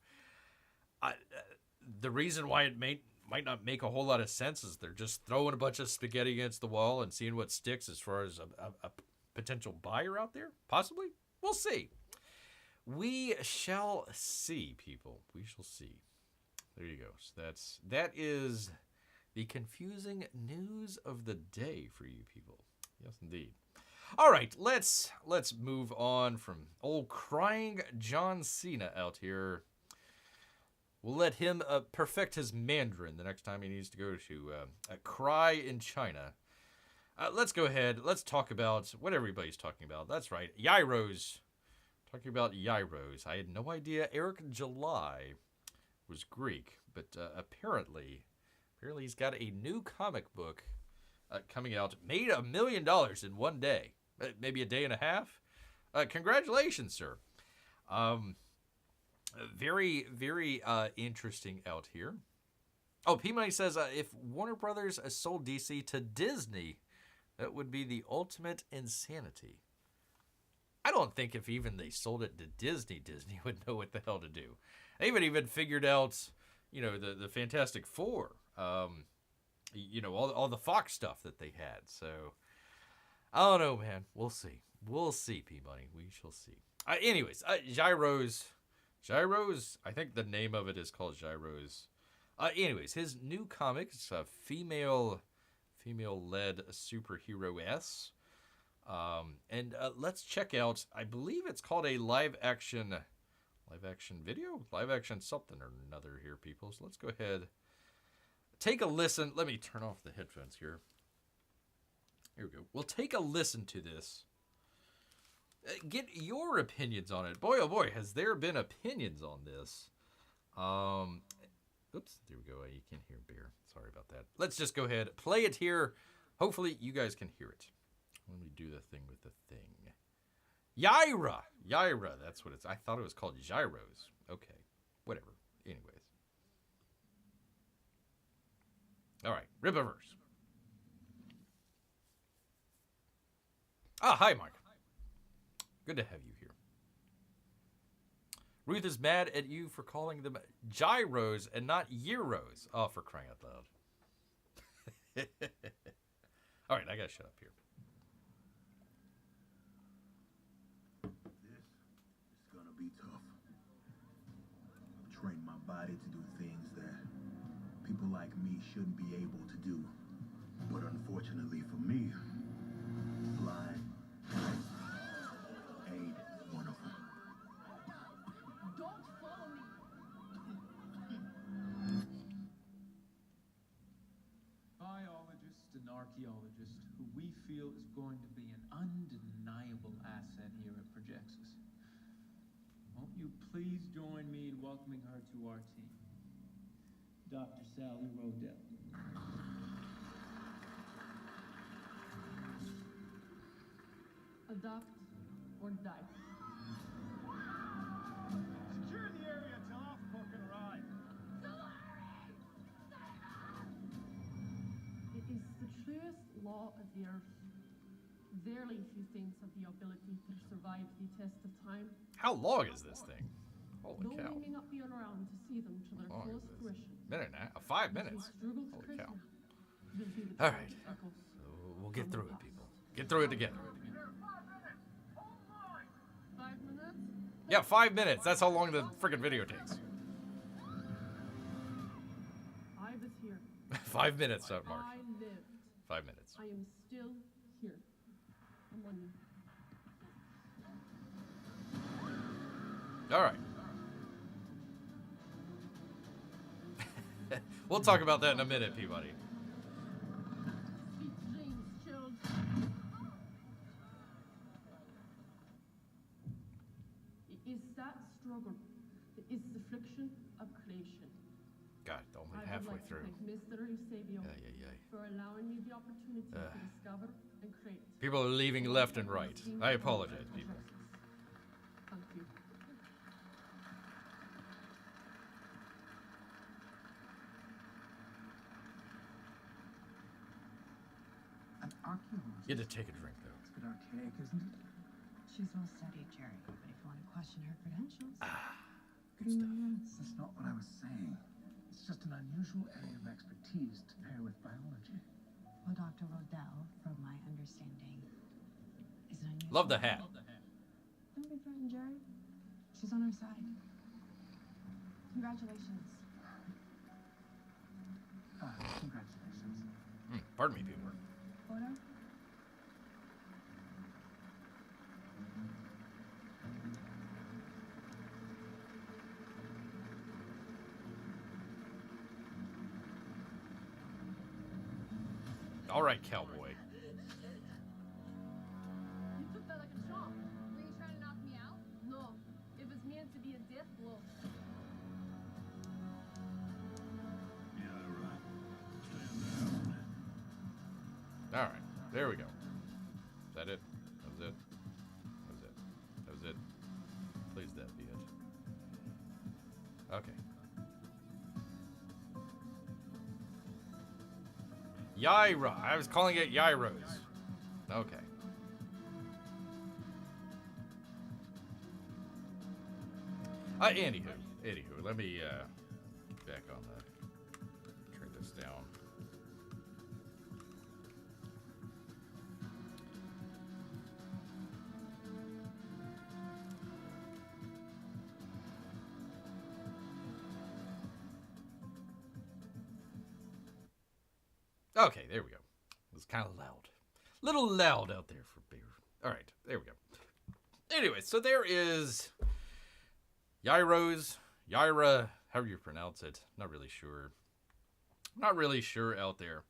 the reason why it might not make a whole lot of sense is they're just throwing a bunch of spaghetti against the wall and seeing what sticks as far as a potential buyer out there. Possibly. We'll see. We shall see, people. We shall see. There you go. So that is the confusing news of the day for you people. Yes, indeed. All right, let's move on from old crying John Cena out here. We'll let him perfect his Mandarin the next time he needs to go to cry in China. Let's go ahead. Let's talk about what everybody's talking about. That's right, Yairos. Talking about Yairos. I had no idea Eric July was Greek, but apparently he's got a new comic book coming out. Made $1 million in one day. Maybe a day and a half. Congratulations, sir. Very, very interesting out here. Oh, P-Money says, if Warner Brothers sold DC to Disney, that would be the ultimate insanity. I don't think if even they sold it to Disney would know what the hell to do. They haven't even figured out, the Fantastic Four, all the Fox stuff that they had. So, I don't know, man. We'll see. We'll see, P-Money. We shall see. Anyways, Gyros, I think the name of it is called Gyros. Anyways, his new comic is a female-led superhero-S. And let's check out, I believe it's called a live action video? Live action something or another here, people. So let's go ahead. Take a listen. Let me turn off the headphones here. Here we go. We'll take a listen to this. Get your opinions on it. Boy, oh boy, has there been opinions on this. Oops, there we go. You can't hear Bear. Sorry about that. Let's just go ahead. Play it here. Hopefully you guys can hear it. Let me do the thing with the thing. Yaira, that's what it's. I thought it was called Gyros. Okay, whatever. Anyways. All right, Ripaverse. Hi, Mike. Good to have you here. Ruth is mad at you for calling them gyros and not euros. Oh, for crying out loud. All right, I gotta shut up here. This is gonna be tough. I've trained my body to do things that people like me shouldn't be able to do. But unfortunately for me, flying ain't one of them. Don't follow me. Biologist and archaeologist who we feel is going to be an undeniable asset here at Projexus. Won't you please join me in welcoming her to our team? Dr. Sally Rodell. Adopt or die. Secure the area till our fucking arrive. It is the truest law of the earth. Verily few things have the ability to survive the test of time. How long is this thing? Holy Though cow. we may not be around to see them to their How long is fullest this? fruition. Minute and a half? 5 minutes. Struggle to Holy cow. will be the All time right. that echoes So we'll get from through the it, past. people. Get through it together. 5 minutes? Yeah, 5 minutes. That's how long the freaking video takes. I was here. 5 minutes, Mark. I lived. 5 minutes. I am still here. Among you. All right. We'll talk about that in a minute, Peabody. Sweet dreams, children. It is that struggle that is the friction of creation. God, only I would halfway like through. to thank Mr. Eusebio Ay. for allowing me the opportunity to discover and create. People are leaving left and right. I apologize, people. Thank you. An archaeologist. You had to take a drink, though. It's a bit archaic, isn't it? She's well studied, Jerry, but if you want to question her credentials... Good stuff. That's not what I was saying. It's just an unusual area of expertise to pair with biology. Well, Dr. Rodell, from my understanding, is an unusual... Love the hat. Don't be frightened, Jerry. She's on our side. Congratulations. Congratulations. Pardon me, people. Photo? All right, cowboy. You took that like a chump. Were you trying to knock me out? No, it was meant to be a death blow. All right, there we go. Is that it? That was it? That was it? That was it? Please that be it. Okay. Yaira. I was calling it Yairos. Okay. Anywho, let me back on the turn this down. Okay, there we go. It was kind of loud. Little loud out there for beer. All right, there we go. Anyway, so there is Yairos, Yaira, however you pronounce it. Not really sure. Not really sure out there.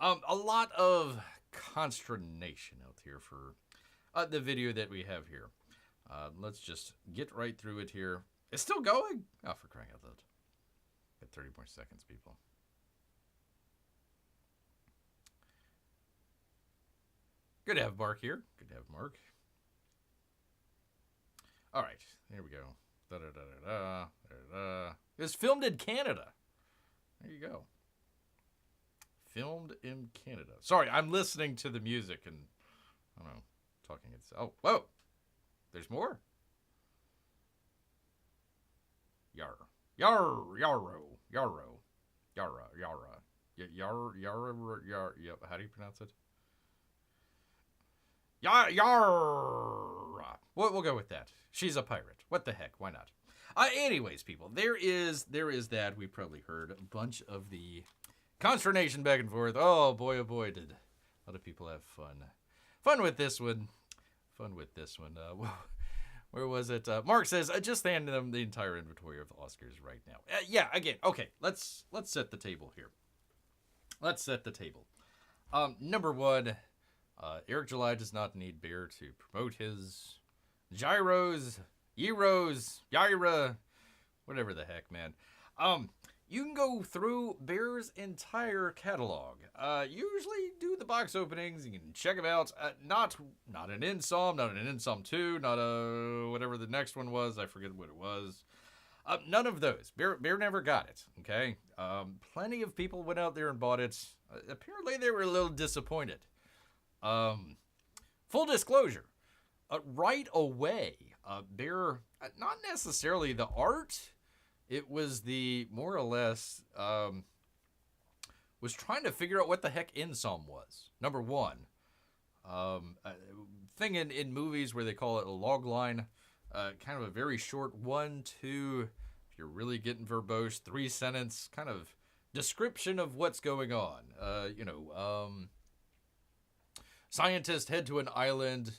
A lot of consternation out here for the video that we have here. Let's just get right through it here. It's still going? Oh, for crying out loud. Got 30 more seconds, people. Good to have Mark here. Good to have Mark. All right, here we go. It's filmed in Canada. There you go. Filmed in Canada. Sorry, I'm listening to the music and, I don't know, talking. It's, oh, whoa. There's more. Yar. Yar. Yarro. Yarro. Yara. Yara. Yar. Yara. Yar. How do you pronounce it? Yaira. We'll go with that. She's a pirate. What the heck? Why not? Anyways, people, there is that. We probably heard a bunch of the consternation back and forth. Oh boy, did a lot of people have fun with this one. Where was it? Mark says, just hand them the entire inventory of the Oscars right now. Yeah, again, okay, let's set the table here. Let's set the table. Number one, Eric July does not need Bear to promote his gyros, Yaira, whatever the heck, man. You can go through Bear's entire catalog. Usually do the box openings. You can check them out. Not an Insom, not an Insom 2, not a whatever the next one was. I forget what it was. None of those. Bear never got it, okay? Plenty of people went out there and bought it. Apparently they were a little disappointed. Full disclosure. Right away, Bear, not necessarily the art. It was the, more or less, was trying to figure out what the heck Insom was. Number one. Thing in movies where they call it a log line. Kind of a very short 1, 2, if you're really getting verbose, 3 sentence kind of description of what's going on. Scientists head to an island,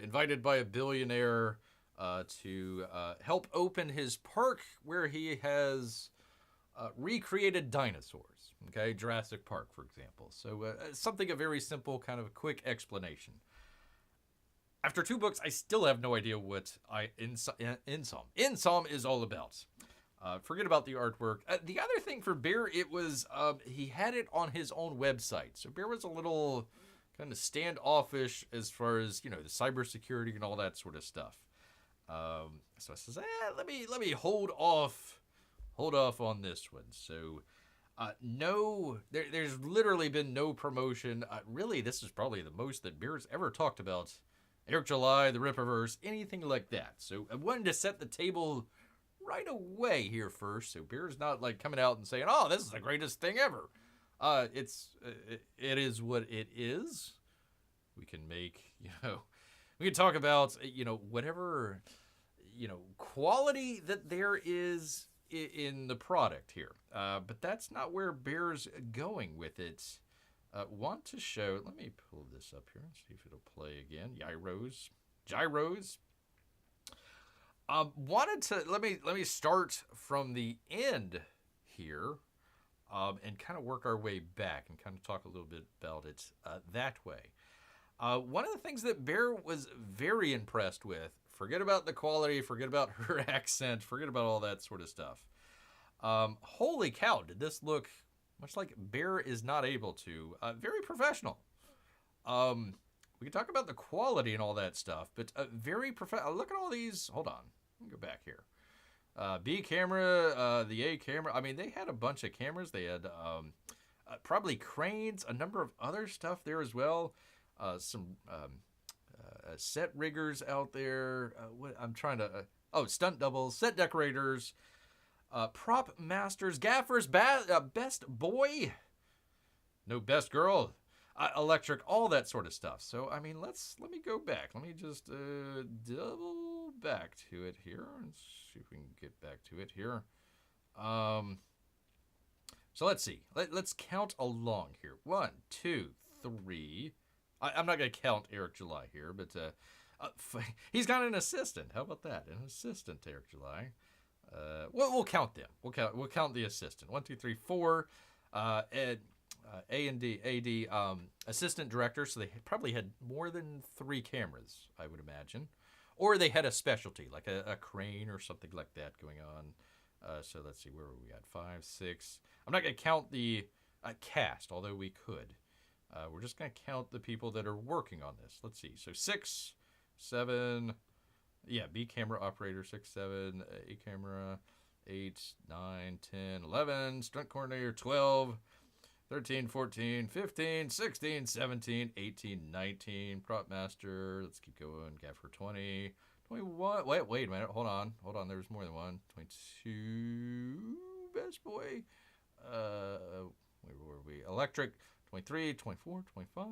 invited by a billionaire, to help open his park where he has recreated dinosaurs. Okay, Jurassic Park, for example. So something a very simple, kind of quick explanation. After 2 books, I still have no idea what Insom is all about. Forget about the artwork. The other thing for Bear, it was he had it on his own website. So Bear was a little kind of standoffish as far as, the cybersecurity and all that sort of stuff. So I says, let me hold off on this one. So, there's literally been no promotion. Really, this is probably the most that Bear's ever talked about Eric July, the Rippaverse, anything like that. So I wanted to set the table right away here first. So Bear's not like coming out and saying, "Oh, this is the greatest thing ever." It is what it is. We can make, we can talk about, whatever, quality that there is in the product here. But that's not where Bear's going with it. Want to show, let me pull this up here and see if it'll play again. Gyros. Wanted to, let me start from the end here. And kind of work our way back and kind of talk a little bit about it that way. One of the things that Bear was very impressed with, forget about the quality, forget about her accent, forget about all that sort of stuff. Holy cow, did this look, much like Bear is not able to, very professional. We can talk about the quality and all that stuff, but very professional. Look at all these, hold on, let me go back here. B camera, the A camera. I mean, they had a bunch of cameras. They had probably cranes, a number of other stuff there as well. Some set riggers out there. I'm trying to... stunt doubles, set decorators, prop masters, gaffers, best boy. No best girl. Electric, all that sort of stuff. So, I mean, let me go back. Let me just double back to it here and see if we can get back to it here. So let's see. Let's count along here. 1, 2, 3. I'm not going to count Eric July here, but he's got an assistant. How about that? An assistant to Eric July. We'll count them. We'll count the assistant. 1, 2, 3, 4. A&D, assistant director, so they probably had more than 3 cameras, I would imagine. Or they had a specialty, like a crane or something like that going on. So let's see, where were we at? 5, 6. I'm not going to count the cast, although we could. We're just going to count the people that are working on this. Let's see. So 6, 7, yeah, B camera operator, 6, 7, A camera, 8, 9, 10, 11, stunt coordinator, 12, 13, 14, 15, 16, 17, 18, 19, prop master, let's keep going, gaffer 20, 21, wait a minute, hold on, there's more than one, 22, best boy, where were we, electric, 23, 24, 25,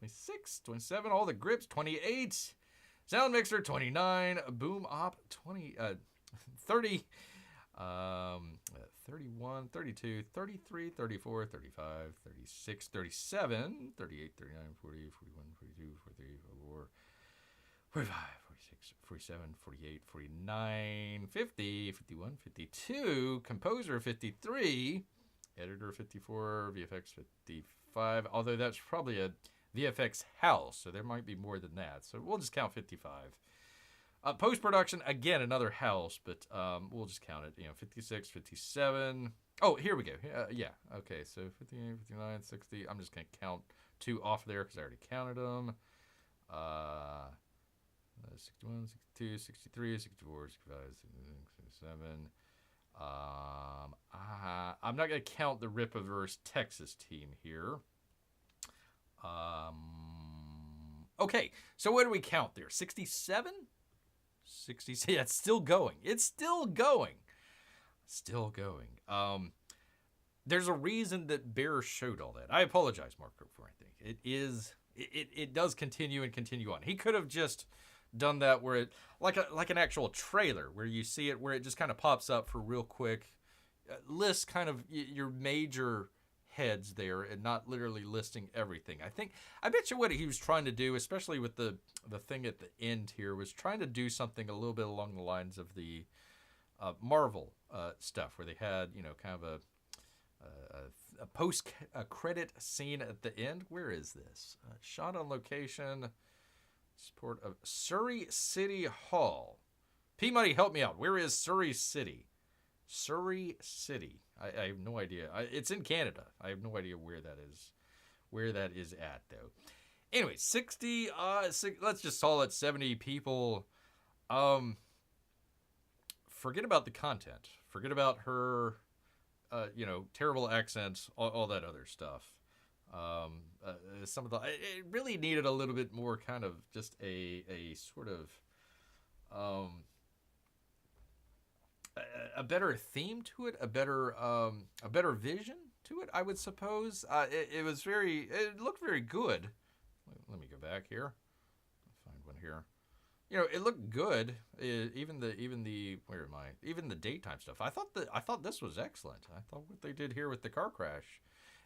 26, 27, all the grips, 28. Sound mixer, 29. Boom op, 30. 31, 32, 33, 34, 35, 36, 37, 38, 39, 40, 41, 42, 43, 44, 45, 46, 47, 48, 49, 50, 51, 52, composer 53, editor 54, VFX 55, although that's probably a VFX house, so there might be more than that. So we'll just count 55. Post-production, again, another house, but we'll just count it. 56, 57. Oh, here we go. Yeah, okay, so 58, 59, 60. I'm just going to count 2 off there because I already counted them. 61, 62, 63, 64, 65, 66, 67. I'm not going to count the Ripaverse Texas team here. Okay, so what do we count there? 67? 60, yeah, it's still going. It's still going. Still going. There's a reason that Bear showed all that. I apologize, Marco, for anything. It does continue and continue on. He could have just done that where it, like an actual trailer, where you see it, where it just kind of pops up for real quick, lists kind of your major heads there, and not literally listing everything. I bet you what he was trying to do, especially with the thing at the end here, was trying to do something a little bit along the lines of the Marvel stuff, where they had kind of a post credit scene at the end. Where is this? Shot on location, support of Surrey City Hall. P Money, help me out. Where is Surrey City? Surrey City. I have no idea. It's in Canada. I have no idea where that is at, though. Anyway, 60, let's just call it 70 people. Forget about the content. Forget about her, terrible accents, all that other stuff. Some of it really needed a little bit more kind of just a sort of, a better theme to it, a better vision to it, I would suppose. It looked very good. Let me go back here. I'll find one here. It looked good. Even the daytime stuff. I thought this was excellent. I thought what they did here with the car crash,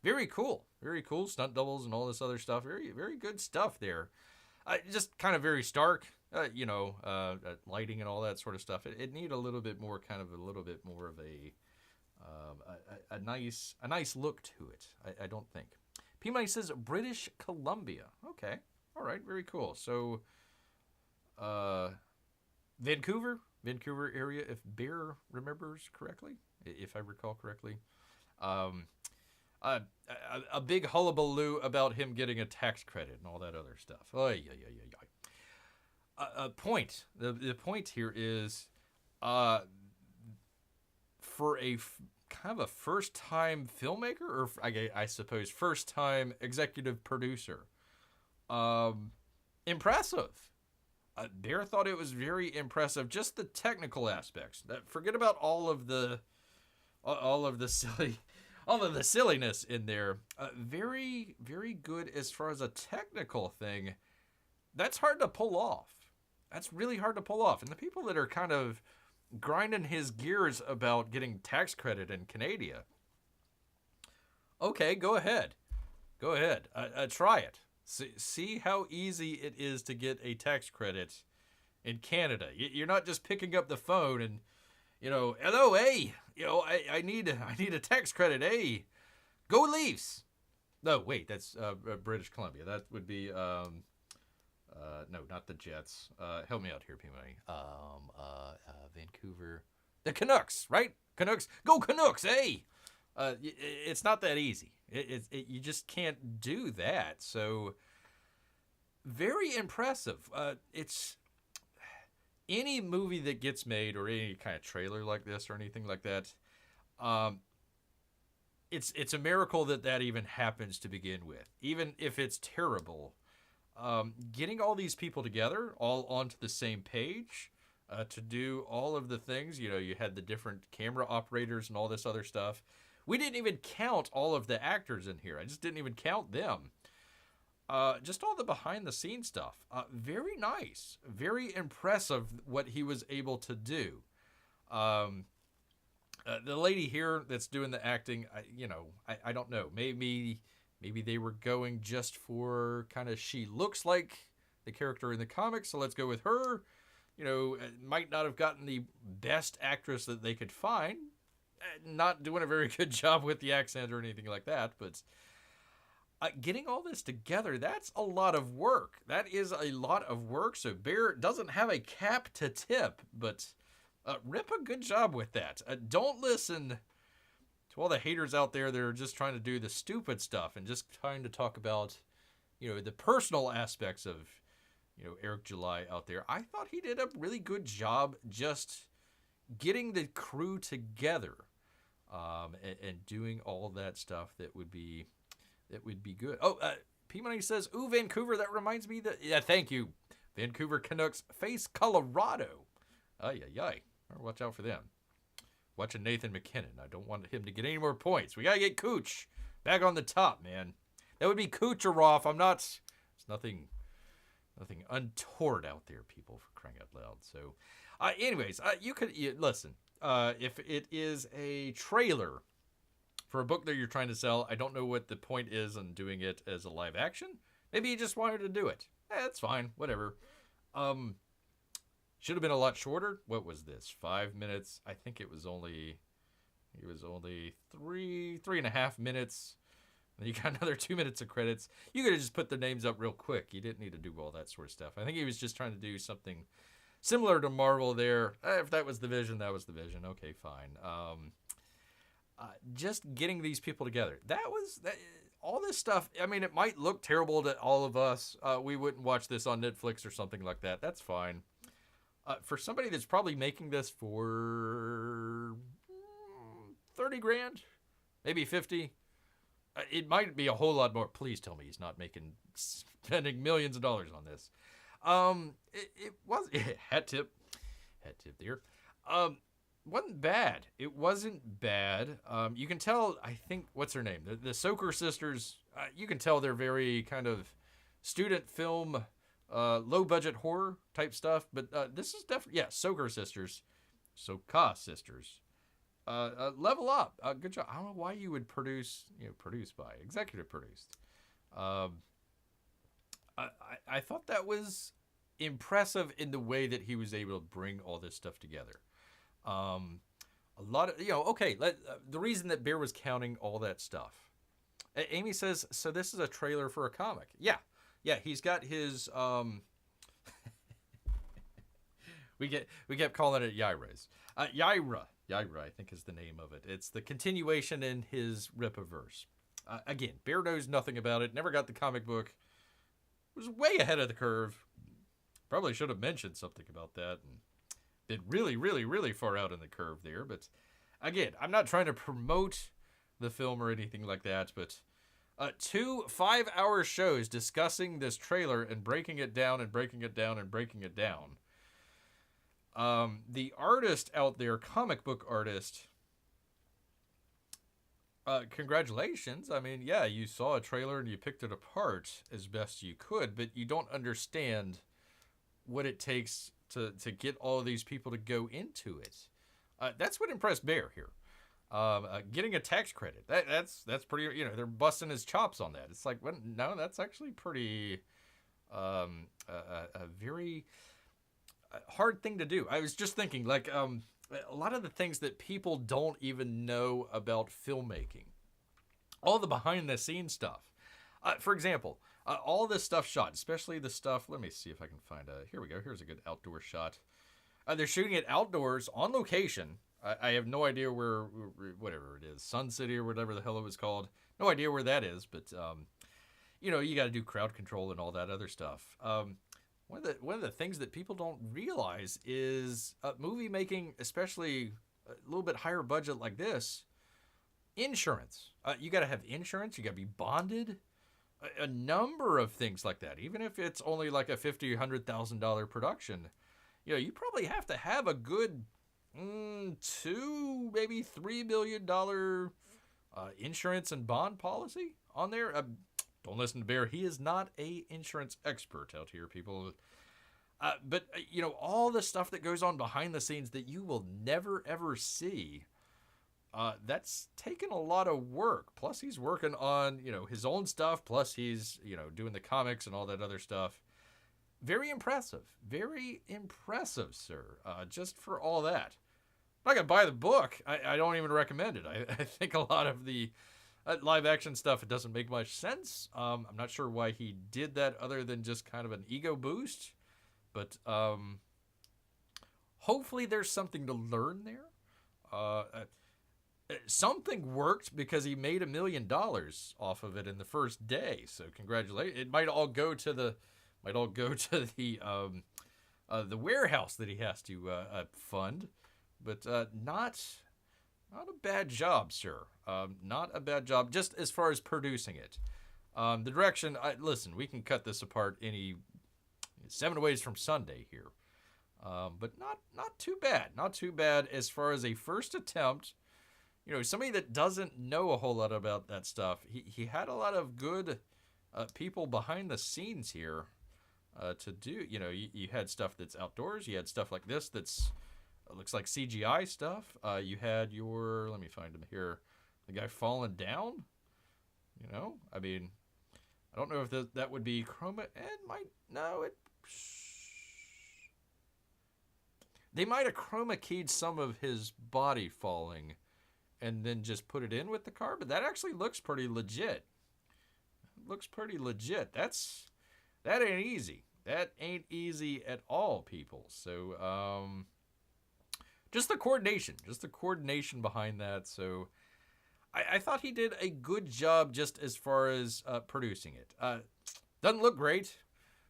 very cool. Very cool stunt doubles and all this other stuff. Very, very good stuff there. Just kind of very stark. Lighting and all that sort of stuff. It needed a little bit more of a nice look to it. I don't think. P Money says British Columbia. Okay, all right, very cool. So, Vancouver area, if Bear remembers correctly, if I recall correctly. A big hullabaloo about him getting a tax credit and all that other stuff. Oh yeah. The point here is, for a kind of a first-time filmmaker, or I suppose first-time executive producer, impressive. Bear thought it was very impressive. Just the technical aspects. Forget about all of the silliness in there. Very, very good as far as a technical thing. That's hard to pull off. That's really hard to pull off. And the people that are kind of grinding his gears about getting tax credit in Canada, okay, go ahead. Try it. See how easy it is to get a tax credit in Canada. You're not just picking up the phone and, hello, hey, I need a tax credit, hey, go Leafs. No, wait, that's British Columbia. That would be, no, not the Jets. Help me out here, P-Money. Vancouver. The Canucks, right? Canucks. Go Canucks, hey! It's not that easy. You just can't do that. So, very impressive. It's any movie that gets made, or any kind of trailer like this or anything like that, it's a miracle that even happens to begin with. Even if it's terrible, getting all these people together, all onto the same page, to do all of the things, you had the different camera operators and all this other stuff. We didn't even count all of the actors in here. I just didn't even count them. just all the behind the scenes stuff. Very nice, very impressive what he was able to do. The lady here that's doing the acting, I don't know. Maybe they were going just for kind of she looks like the character in the comics, so let's go with her. Might not have gotten the best actress that they could find. Not doing a very good job with the accent or anything like that, but getting all this together, that's a lot of work. That is a lot of work, so Bear doesn't have a cap to tip, but Rip a good job with that. Don't listen to all the haters out there that are just trying to do the stupid stuff and just trying to talk about, the personal aspects of, Eric July out there. I thought he did a really good job just getting the crew together and doing all that stuff that would be good. Oh, P-Money says, ooh, Vancouver, that reminds me that, yeah, thank you. Vancouver Canucks face Colorado. Ay. Watch out for them. Watching Nathan McKinnon. I don't want him to get any more points. We got to get Cooch back on the top, man. That would be Kucherov. It's nothing untoward out there, people, for crying out loud. So, anyways, listen. If it is a trailer for a book that you're trying to sell, I don't know what the point is in doing it as a live action. Maybe you just wanted to do it. That's fine. Whatever. Should have been a lot shorter. What was this? 5 minutes. I think it was only 3.5 minutes. And you got another 2 minutes of credits. You could have just put the names up real quick. You didn't need to do all that sort of stuff. I think he was just trying to do something similar to Marvel there. If that was the vision, that was the vision. Okay, fine. Just getting these people together. All this stuff. I mean, it might look terrible to all of us. We wouldn't watch this on Netflix or something like that. That's fine. For somebody that's probably making this for 30 grand, maybe 50, it might be a whole lot more. Please tell me he's not spending millions of dollars on this. It was hat tip there. Wasn't bad. It wasn't bad. You can tell. I think what's her name? The Soker sisters. You can tell they're very kind of student film. Low budget horror type stuff, but this is definitely Soker sisters, level up. Good job. I don't know why you would executive produced. I thought that was impressive in the way that he was able to bring all this stuff together. A lot of the reason that Bear was counting all that stuff. Amy says, so this is a trailer for a comic. Yeah, he's got his we kept calling it Yaira's. Yaira, I think is the name of it. It's the continuation in his Rippaverse. Again, Bear knows nothing about it, never got the comic book. Was way ahead of the curve. Probably should have mentioned something about that and been really, really, really far out in the curve there. But again, I'm not trying to promote the film or anything like that, but 2 5-hour shows discussing this trailer and breaking it down and breaking it down and breaking it down. The artist out there, comic book artist, congratulations. I mean, yeah, you saw a trailer and you picked it apart as best you could, but you don't understand what it takes to get all of these people to go into it. That's what impressed Bear here. Getting a tax credit. That's pretty, they're busting his chops on that. It's like, well, no, that's actually pretty, a very hard thing to do. I was just thinking, like, a lot of the things that people don't even know about filmmaking, all the behind the scenes stuff. For example, all this stuff shot, especially the stuff, let me see if I can find here we go. Here's a good outdoor shot. They're shooting it outdoors on location. I have no idea where, whatever it is, Sun City or whatever the hell it was called. No idea where that is, but, you got to do crowd control and all that other stuff. One of the things that people don't realize is movie making, especially a little bit higher budget like this, insurance. You got to have insurance. You got to be bonded. A number of things like that. Even if it's only like a $50,000 or $100,000 production, you probably have to have a good $2, maybe $3 million insurance and bond policy on there. Don't listen to Bear. He is not a insurance expert out here, people. But, you know, all the stuff that goes on behind the scenes that you will never, ever see, that's taken a lot of work. Plus, he's working on, you know, his own stuff. Plus, he's, you know, doing the comics and all that other stuff. Very impressive. Very impressive, sir. Just for all that. I'm not going to buy the book. I don't even recommend it. I think a lot of the live action stuff, it doesn't make much sense. I'm not sure why he did that other than just kind of an ego boost. But hopefully there's something to learn there. Something worked because he made $1 million off of it in the first day. So congratulations. It might all go to the warehouse that he has to fund. But not a bad job, sir. Not a bad job, just as far as producing it. The direction, listen, we can cut this apart any 7 ways from Sunday here. But not too bad. Not too bad as far as a first attempt. You know, somebody that doesn't know a whole lot about that stuff. He had a lot of good people behind the scenes here to do. You know, you had stuff that's outdoors. You had stuff like this that's looks like CGI stuff. You had your, let me find him here, the guy falling down. You know, I mean, I don't know if that would be chroma. They might have chroma keyed some of his body falling and then just put it in with the car, but that actually looks pretty legit. Looks pretty legit. That ain't easy. That ain't easy at all, people. So, just the coordination behind that. So I thought he did a good job just as far as producing it. Doesn't look great.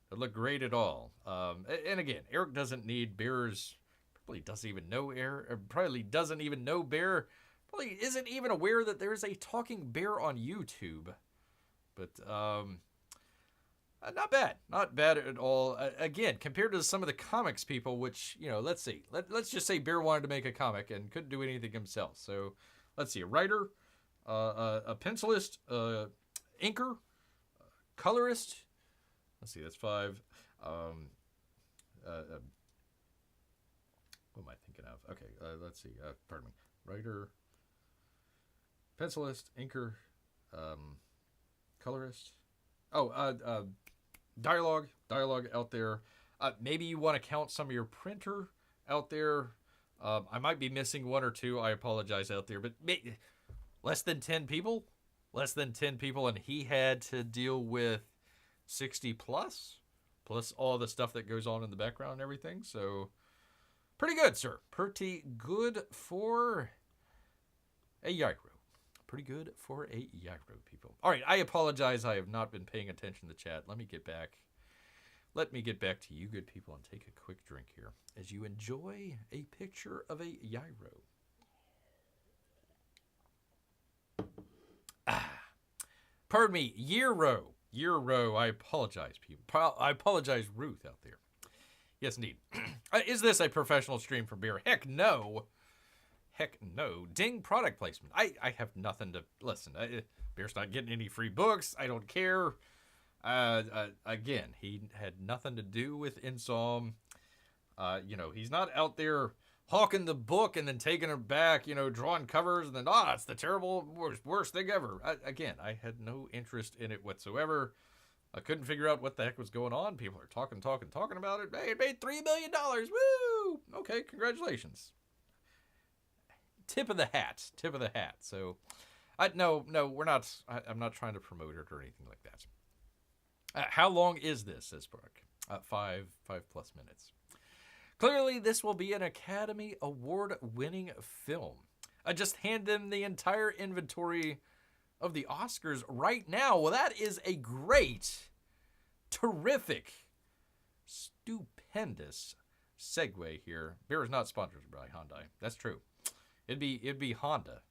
Doesn't look great at all. And again, Eric doesn't need Bear's, probably doesn't even know Bear, probably isn't even aware that there's a talking bear on YouTube. But not bad at all. Again, compared to some of the comics people, which, you know, let's see. Let's just say Bear wanted to make a comic and couldn't do anything himself. So let's see, a writer, a pencilist, inker, colorist. Let's see, that's 5. What am I thinking of? Okay, let's see. Pardon me. Writer, pencilist, inker, colorist. Dialogue out there. Maybe you want to count some of your printer out there. I might be missing 1 or 2. I apologize out there, but less than 10 people, and he had to deal with 60 plus all the stuff that goes on in the background and everything. So pretty good, sir. Pretty good for a Yaira. Pretty good for a Yaira, people. All right, I apologize. I have not been paying attention to the chat. Let me get back to you good people and take a quick drink here as you enjoy a picture of a Yaira. Pardon me, Yaira. I apologize, people. I apologize, Ruth, out there. Yes, indeed. Is this a professional stream for Bear? Heck no. Ding, product placement. I have nothing to... Listen, Bear's not getting any free books. I don't care. Again, he had nothing to do with Insom. You know, he's not out there hawking the book and then taking it back, you know, drawing covers and then, it's the terrible, worst thing ever. Again, I had no interest in it whatsoever. I couldn't figure out what the heck was going on. People are talking about it. Hey, it made $3 million. Woo! Okay, congratulations. Tip of the hat. So, no, we're not. I'm not trying to promote it or anything like that. How long is this? Says Berg. 5+ minutes. Clearly, this will be an Academy Award-winning film. Just hand them the entire inventory of the Oscars right now. Well, that is a great, terrific, stupendous segue here. Bear is not sponsored by Hyundai. That's true. It'd be Honda.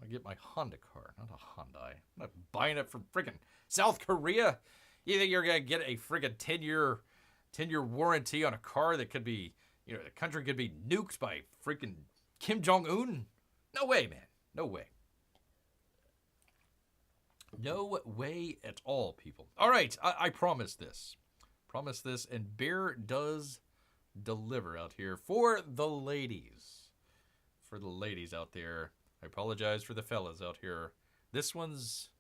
I get my Honda car, not a Hyundai. I'm not buying it from friggin' South Korea. You think you're gonna get a friggin' 10-year warranty on a car that could be, you know, the country could be nuked by freaking Kim Jong-un? No way, man. No way. No way at all, people. All right, I promise this. Promise this, and Bear does deliver out here for the ladies. For the ladies out there. I apologize for the fellas out here. This one's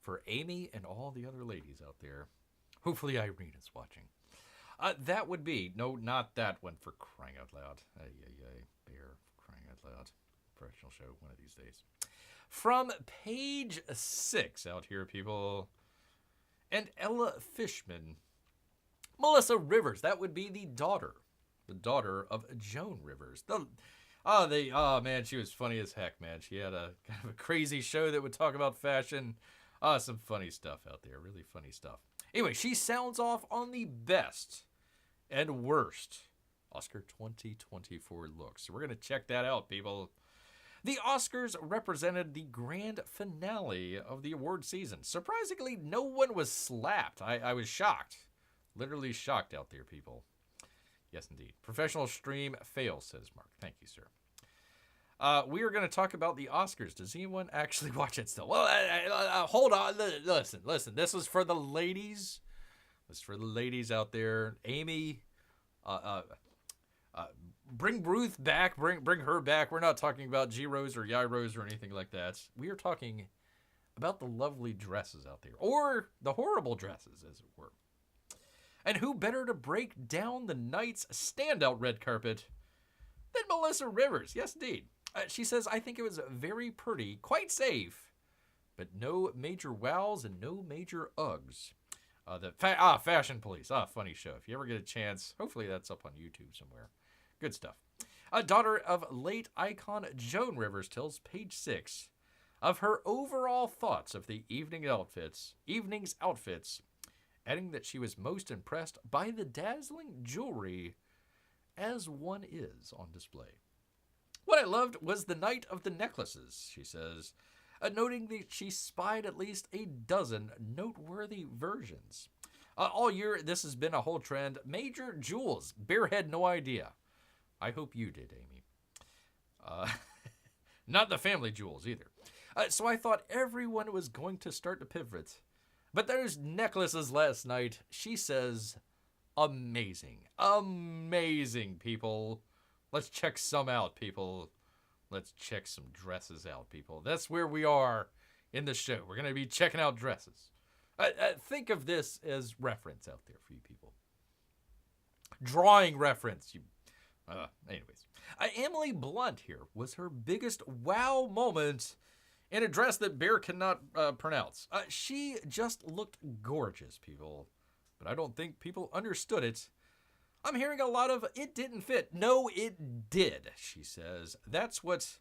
for Amy and all the other ladies out there. Hopefully Irena's watching. That would be, no, not that one, for crying out loud. Bear, crying out loud. Professional show one of these days. From page 6 out here, people. And Ella Fishman. Melissa Rivers, that would be the daughter of Joan Rivers. Man, she was funny as heck, man. She had a kind of a crazy show that would talk about fashion. Some funny stuff out there, really funny stuff. Anyway, she sounds off on the best and worst Oscar 2024 looks. So we're going to check that out, people. The Oscars represented the grand finale of the award season. Surprisingly, no one was slapped. I was shocked. Literally shocked out there, people. Yes, indeed. Professional stream fails, says Mark. Thank you, sir. We are going to talk about the Oscars. Does anyone actually watch it still? Well, hold on. Listen. This is for the ladies. This is for the ladies out there. Amy, bring Ruth back. Bring her back. We're not talking about G-Rose or Yaira or anything like that. We are talking about the lovely dresses out there. Or the horrible dresses, as it were. And who better to break down the night's standout red carpet than Melissa Rivers? Yes, indeed. She says, I think it was very pretty, quite safe, but no major wows and no major uggs. Fashion Police. Funny show. If you ever get a chance, hopefully that's up on YouTube somewhere. Good stuff. A daughter of late icon Joan Rivers tells page 6 of her overall thoughts of the evening's outfits, adding that she was most impressed by the dazzling jewelry as one is on display. What I loved was the night of the necklaces, she says, noting that she spied at least a dozen noteworthy versions. All year, this has been a whole trend. Major jewels. Bear had no idea. I hope you did, Amy. Not the family jewels, either. So I thought everyone was going to start to pivot. But those necklaces last night, she says, amazing. Amazing, people. Let's check some out, people. Let's check some dresses out, people. That's where we are in the show. We're going to be checking out dresses. Think of this as reference out there for you people. Drawing reference. Anyways. Emily Blunt here was her biggest wow moment in a dress that Bear cannot pronounce. She just looked gorgeous, people. But I don't think people understood it. I'm hearing a lot of, it didn't fit. No, it did, she says. That's what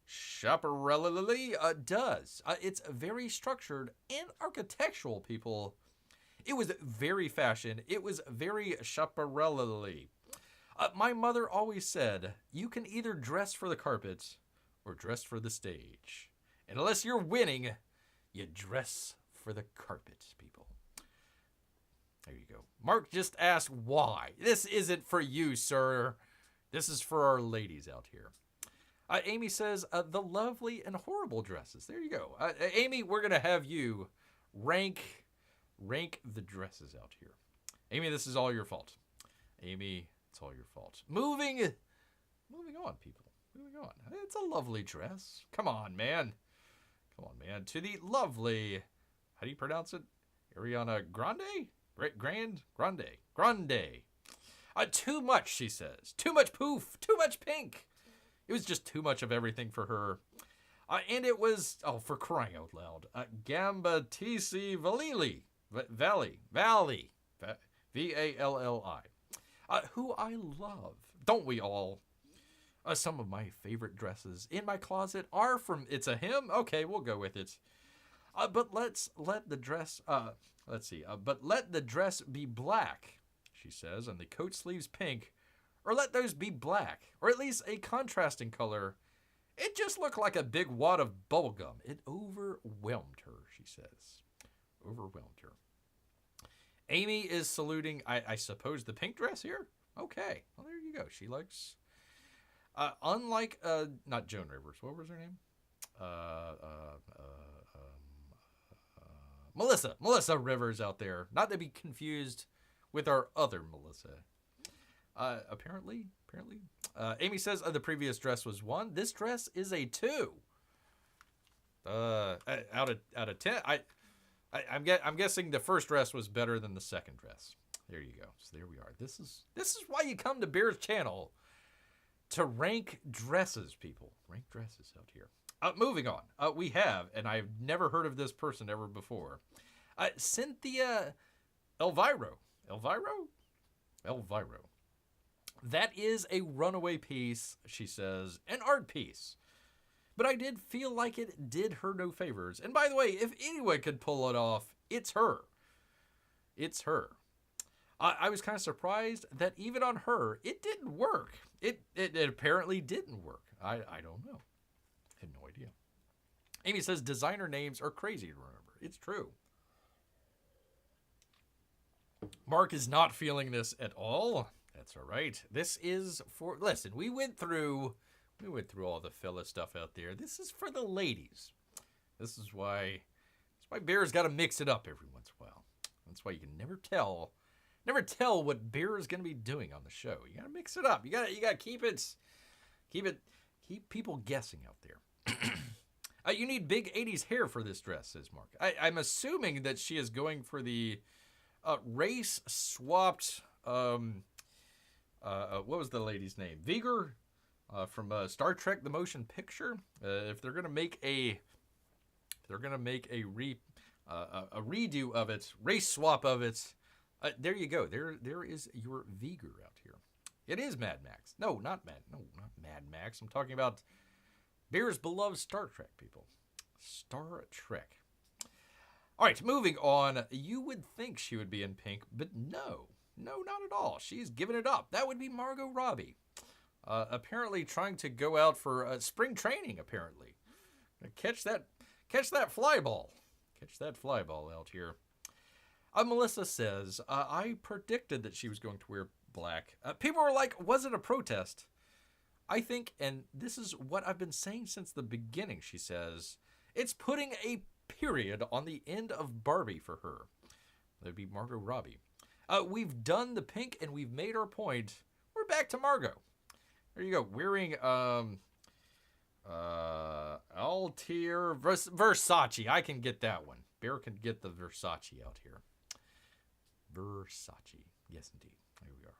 Chaparelli does. It's very structured and architectural, people. It was very fashion. It was very Chaparelli. My mother always said, you can either dress for the carpet or dress for the stage. And unless you're winning, you dress for the carpet, people. There you go. Mark just asked why. This isn't for you, sir. This is for our ladies out here. Amy says, the lovely and horrible dresses. There you go. Amy, we're going to have you rank the dresses out here. Amy, this is all your fault. Amy, it's all your fault. Moving on, people. Moving on. It's a lovely dress. Come on, man. To the lovely, how do you pronounce it? Ariana Grande? Grande. Too much, she says. Too much poof. Too much pink. It was just too much of everything for her. And it was, for crying out loud, Gambatisi Valley, Valley, V-A-L-L-I, who I love. Don't we all? Some of my favorite dresses in my closet are from It's a Him. Okay, we'll go with it. But let the dress be black, she says, and the coat sleeves pink, or let those be black, or at least a contrasting color. It just looked like a big wad of bubble gum. It overwhelmed her, she says. Overwhelmed her. Amy is saluting, I suppose, the pink dress here? Okay, well, there you go. She likes, unlike, not Joan Rivers, what was her name? Melissa Rivers out there. Not to be confused with our other Melissa. Apparently. Amy says the previous dress was 1. This dress is a 2. Out of 10. I'm guessing the first dress was better than the second dress. There you go. So there we are. This is why you come to Bear's channel, to rank dresses, people. Rank dresses out here. Moving on. We have, and I've never heard of this person ever before, Cynthia Elviro. That is a runaway piece, she says, an art piece. But I did feel like it did her no favors. And by the way, if anyone could pull it off, it's her. It's her. I was kind of surprised that even on her, it didn't work. It apparently didn't work. I don't know. I had no idea. Amy says designer names are crazy to remember. It's true. Mark is not feeling this at all. That's all right. This is for, listen, we went through all the fella stuff out there. This is for the ladies. This is why Bear's got to mix it up every once in a while. That's why you can never tell what Bear is going to be doing on the show. You got to mix it up. You got to keep people guessing out there. You need big 80s hair for this dress, says Mark. I'm assuming that she is going for the race swapped, what was the lady's name? Vigor from Star Trek: The Motion Picture. If they're gonna make a redo of it, race swap of it, there you go. There is your Vigor out here. It is Mad Max. No, not Mad Max. I'm talking about Bear's beloved Star Trek, people. Star Trek. All right, moving on. You would think she would be in pink, but no, not at all. She's given it up. That would be Margot Robbie. Apparently trying to go out for spring training, apparently. Catch that fly ball. Catch that fly ball out here. Melissa says, I predicted that she was going to wear black. People were like, was it a protest? I think, and this is what I've been saying since the beginning, she says, it's putting a period on the end of Barbie for her. That'd be Margot Robbie. We've done the pink and we've made our point. We're back to Margot. There you go. Wearing Altier Versace. I can get that one. Bear can get the Versace out here. Versace. Yes, indeed. Here we are.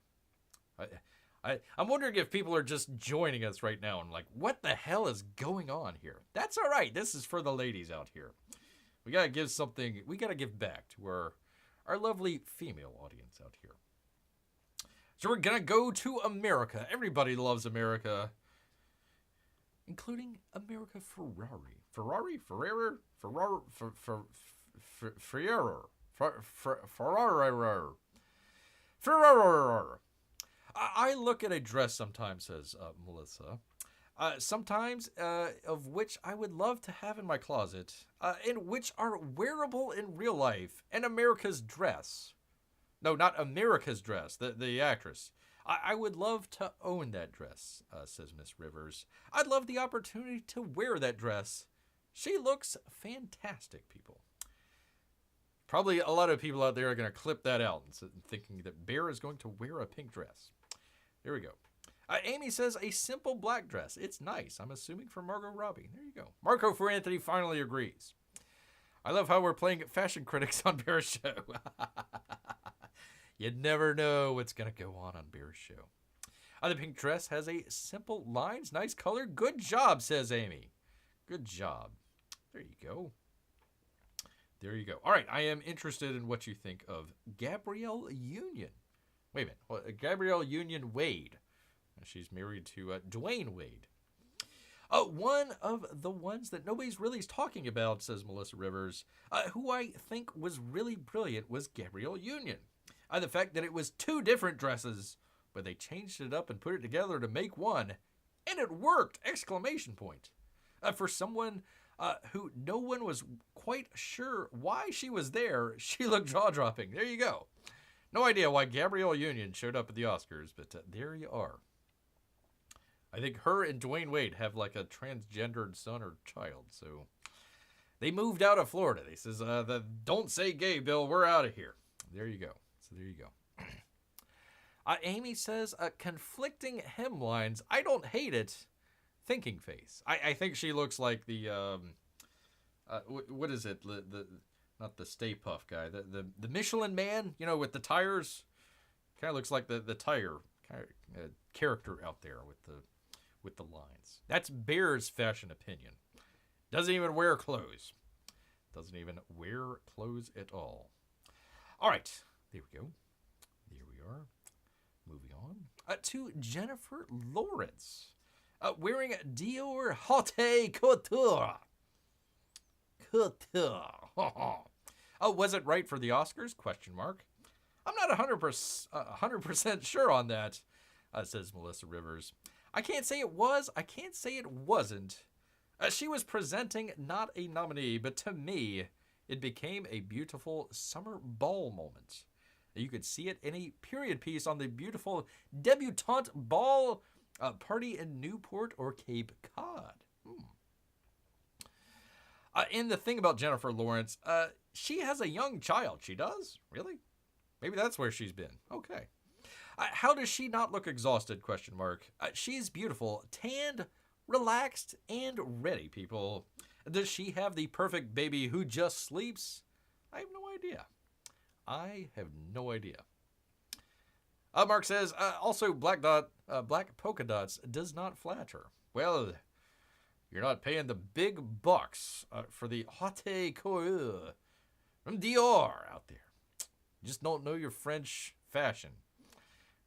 I'm wondering if people are just joining us right now and like, what the hell is going on here? That's all right. This is for the ladies out here. We got to give something. We got to give back to our lovely female audience out here. So we're going to go to America. Everybody loves America, including America Ferrari. Ferrari. I look at a dress sometimes, says Melissa. Sometimes of which I would love to have in my closet, and which are wearable in real life. And America's dress. No, not America's dress, the actress. I would love to own that dress, says Miss Rivers. I'd love the opportunity to wear that dress. She looks fantastic, people. Probably a lot of people out there are going to clip that out and thinking that Bear is going to wear a pink dress. There we go. Amy says a simple black dress. It's nice. I'm assuming for Margot Robbie. There you go. Marco for Anthony finally agrees. I love how we're playing fashion critics on Bear's show. You never know what's going to go on Bear's show. The pink dress has a simple lines, nice color. Good job, says Amy. Good job. There you go. There you go. All right, I am interested in what you think of Gabrielle Union. Wait a minute. Well, Gabrielle Union Wade. She's married to Dwayne Wade. One of the ones that nobody's really talking about, says Melissa Rivers, who I think was really brilliant, was Gabrielle Union. The fact that it was 2 different dresses, but they changed it up and put it together to make one, and it worked! Exclamation point. For someone who no one was quite sure why she was there, she looked jaw-dropping. There you go. No idea why Gabrielle Union showed up at the Oscars, but there you are. I think her and Dwayne Wade have like a transgendered son or child, so They moved out of Florida. They says, the don't say gay bill, we're out of here. There you go. So there you go. Amy says, conflicting hemlines. I don't hate it. Thinking face. I think she looks like the, what is it? The not the Stay Puft guy. The Michelin Man, you know, with the tires. Kind of looks like the tire kind of, character out there with the lines. That's Bear's fashion opinion. Doesn't even wear clothes. Doesn't even wear clothes at all. All right. There we go. There we are. Moving on. To Jennifer Lawrence. Wearing Dior Haute Couture. Couture. Was it right for the Oscars? Question mark. I'm not 100% sure on that, says Melissa Rivers. I can't say it was. I can't say it wasn't. She was presenting, not a nominee, but to me, it became a beautiful summer ball moment. You could see it in a period piece on the beautiful debutante ball party in Newport or Cape Cod. And the thing about Jennifer Lawrence, she has a young child. She does? Really? Maybe that's where she's been. Okay. How does she not look exhausted? Question mark. She's beautiful, tanned, relaxed, and ready, people. Does she have the perfect baby who just sleeps? I have no idea. I have no idea. Mark says, also black polka dots does not flatter. Well, you're not paying the big bucks for the haute couture from Dior out there. You just don't know your French fashion.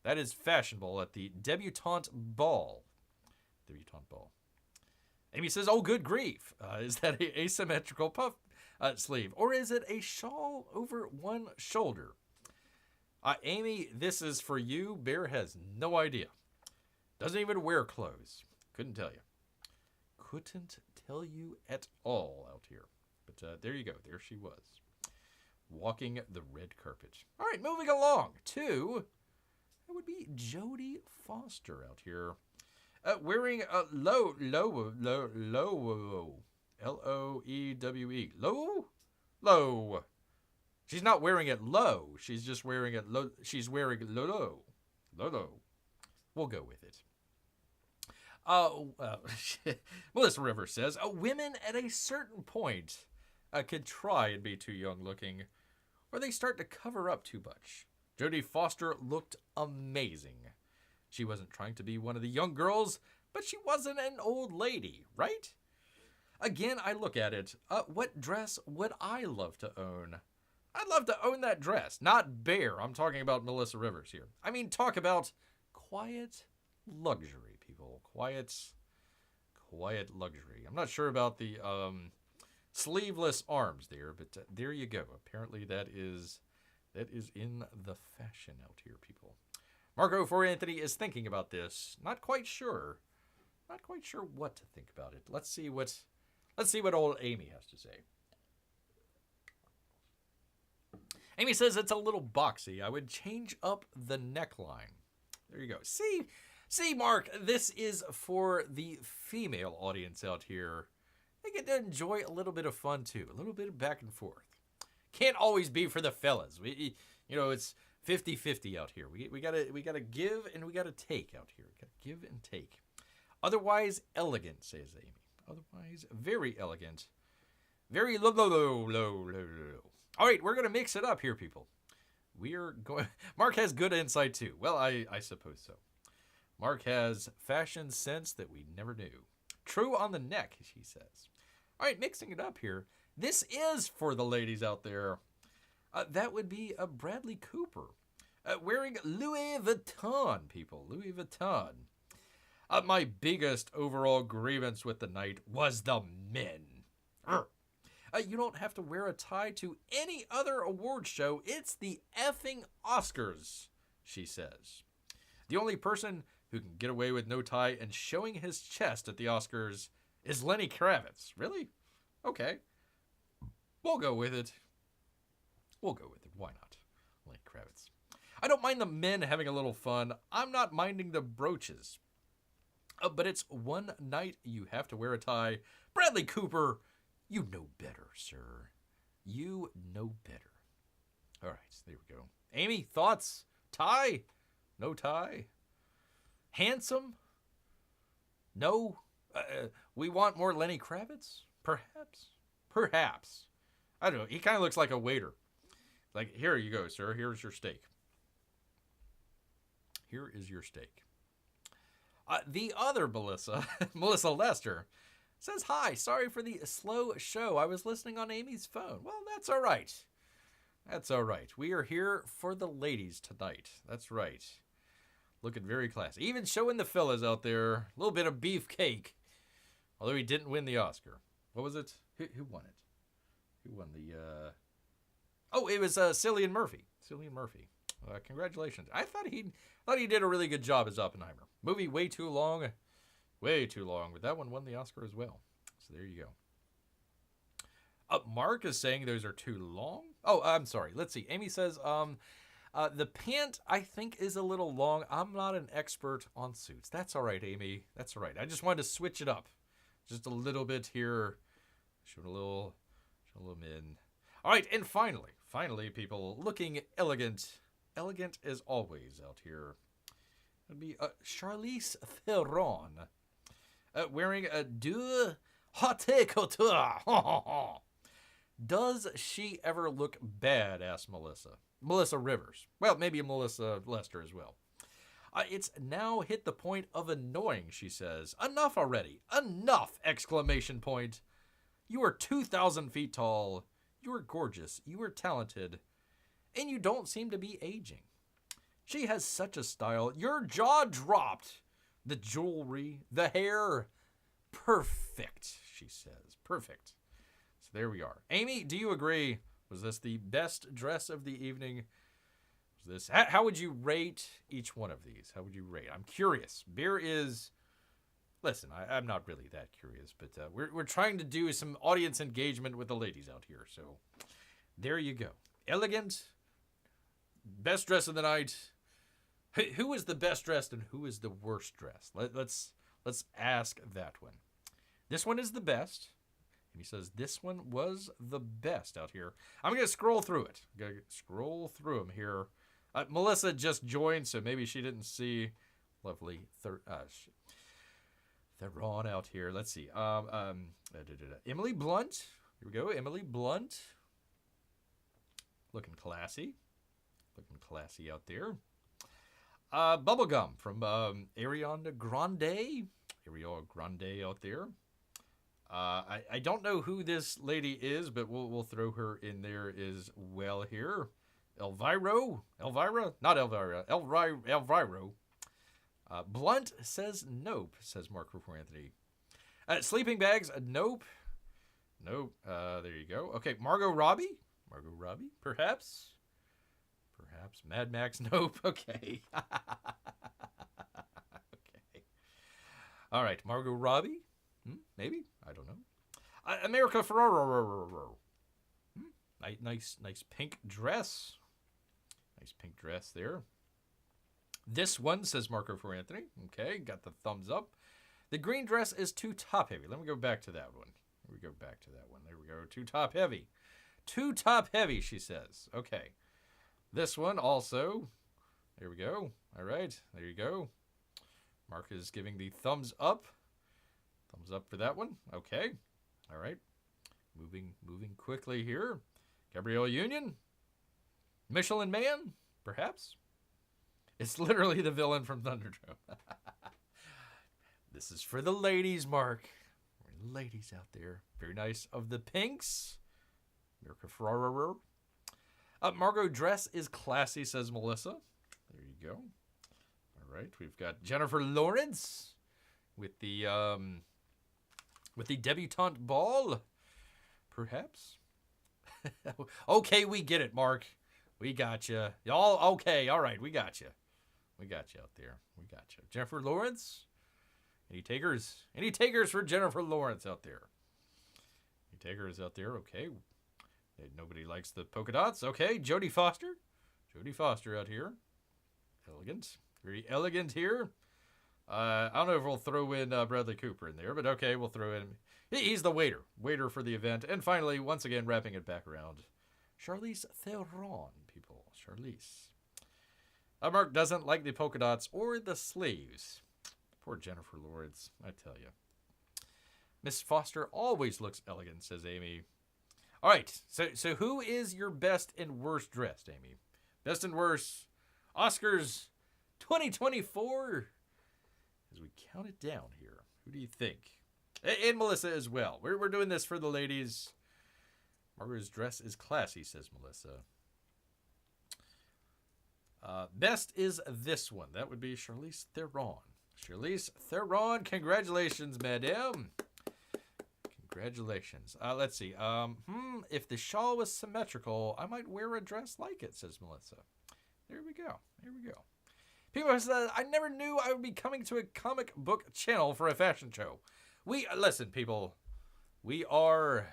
That is fashionable at the debutante ball. Debutante ball. Amy says, oh, good grief. Is that an asymmetrical puff sleeve? Or is it a shawl over one shoulder? Amy, this is for you. Bear has no idea. Doesn't even wear clothes. Couldn't tell you. Couldn't tell you at all out here. But there you go. There she was. Walking the red carpet. All right, moving along to, that would be Jodie Foster out here. Wearing a low, L-O-E-W-E. Low. She's not wearing it low. She's just wearing it low. She's wearing low. We'll go with it. Melissa Rivers says, women at a certain point could try and be too young looking, or they start to cover up too much. Jodie Foster looked amazing. She wasn't trying to be one of the young girls, but she wasn't an old lady, right? Again, I look at it. What dress would I love to own? I'd love to own that dress. Not Bear. I'm talking about Melissa Rivers here. I mean, talk about quiet luxury, people. Quiet luxury. I'm not sure about the sleeveless arms there, but there you go. Apparently that is in the fashion out here, people. Marco for Anthony is thinking about this. Not quite sure what to think about it. Let's see what old Amy has to say. Amy says it's a little boxy. I would change up the neckline. There you go. See, Mark, this is for the female audience out here. They get to enjoy a little bit of fun too, a little bit of back and forth. Can't always be for the fellas. It's 50-50 out here. We gotta give and we gotta take out here. We gotta give and take. Otherwise elegant, says Amy. Otherwise very elegant. Very low. All right, we're going to mix it up here, people. Mark has good insight, too. Well, I suppose so. Mark has fashion sense that we never knew. True on the neck, she says. All right, mixing it up here. This is for the ladies out there. That would be a Bradley Cooper. Wearing Louis Vuitton, people. Louis Vuitton. My biggest overall grievance with the night was the men. You don't have to wear a tie to any other award show. It's the effing Oscars, she says. The only person who can get away with no tie and showing his chest at the Oscars is Lenny Kravitz. Really? Okay. We'll go with it. Why not? Lenny Kravitz. I don't mind the men having a little fun. I'm not minding the brooches. But it's one night you have to wear a tie. Bradley Cooper, You know better, sir. You know better. All right, there we go. Amy, thoughts? Tie? No tie? Handsome? No? We want more Lenny Kravitz? Perhaps. Perhaps. I don't know. He kind of looks like a waiter. Like, here you go, sir. Here's your steak. Here is your steak. The other Melissa, Melissa Lester, says, hi, sorry for the slow show. I was listening on Amy's phone. Well, that's all right. That's all right. We are here for the ladies tonight. That's right. Looking very classy. Even showing the fellas out there. A little bit of beefcake. Although he didn't win the Oscar. What was it? Who won it? Who won the... Oh, it was Cillian Murphy. Cillian Murphy. Congratulations. I thought he did a really good job as Oppenheimer. Movie way too long. Way too long. But that one won the Oscar as well. So there you go. Mark is saying those are too long. Oh, I'm sorry. Let's see. Amy says, the pant, I think, is a little long. I'm not an expert on suits. That's all right, Amy. That's all right. I just wanted to switch it up. Just a little bit here. Show a little min. All right, and finally, people, looking elegant. Elegant as always out here. It'd be Charlize Theron. Wearing a deux haute couture. Does she ever look bad? Asked Melissa. Melissa Rivers. Well, maybe Melissa Lester as well. It's now hit the point of annoying, she says. Enough already. Enough! Exclamation point. You are 2,000 feet tall. You are gorgeous. You are talented. And you don't seem to be aging. She has such a style. Your jaw dropped. The jewelry, the hair. Perfect, she says. Perfect. So there we are. Amy, do you agree? Was this the best dress of the evening? Was this? How would you rate each one of these? How would you rate? I'm curious. Beer is... Listen, I'm not really that curious, but we're trying to do some audience engagement with the ladies out here. So there you go. Elegant. Best dress of the night. Who is the best dressed and who is the worst dressed? Let's ask that one. This one is the best. And he says this one was the best out here. I'm going to scroll through it. I'm going to scroll through them here. Melissa just joined, so maybe she didn't see. Lovely. They're on out here. Let's see. Emily Blunt. Here we go. Emily Blunt. Looking classy. Looking classy out there. Bubblegum from Ariana Grande. Ariana Grande out there. I don't know who this lady is, but we'll throw her in there as well here. Elvira? Not Elvira. Elvira. Blunt says nope, says Mark for Anthony. Sleeping bags, nope. Nope. There you go. Okay, Margot Robbie, perhaps. Mad Max, nope. Okay. Okay. All right, Margot Robbie, maybe. I don't know. America Ferrero. Nice pink dress. Nice pink dress there. This one, says Marco for Anthony. Okay, got the thumbs up. The green dress is too top heavy. Let me go back to that one. There we go. Too top heavy. Too top heavy, she says. Okay. This one also. There we go. All right. There you go. Mark is giving the thumbs up. Thumbs up for that one. Okay. All right. Moving quickly here. Gabrielle Union. Michelin Man, perhaps. It's literally the villain from Thunderdome. This is for the ladies, Mark. For the ladies out there. Very nice. Of the pinks. America Ferrero. Margot dress is classy, says Melissa. There you go. All right. We've got Jennifer Lawrence with the debutante ball. Perhaps. Okay, we get it, Mark. We got you. Y'all, okay, all right, we got you. We got you out there. We got you. Jennifer Lawrence? Any takers? Any takers for Jennifer Lawrence out there? Any takers out there? Okay. Nobody likes the polka dots. Okay, Jodie Foster. Jodie Foster out here. Elegant. Very elegant here. I don't know if we'll throw in Bradley Cooper in there, but okay, we'll throw in. He's the waiter for the event. And finally, once again, wrapping it back around, Charlize Theron, people. Charlize. Mark doesn't like the polka dots or the sleeves. Poor Jennifer Lawrence, I tell you. Miss Foster always looks elegant, says Amy. All right, so who is your best and worst dressed, Amy? Best and worst Oscars 2024? As we count it down here, who do you think? And Melissa as well. We're doing this for the ladies. Margaret's dress is classy, says Melissa. Best is this one. That would be Charlize Theron. Charlize Theron, congratulations, madame. Congratulations. Let's see. If the shawl was symmetrical, I might wear a dress like it, says Melissa. There we go. There we go. People said, I never knew I would be coming to a comic book channel for a fashion show. Listen, people, we are,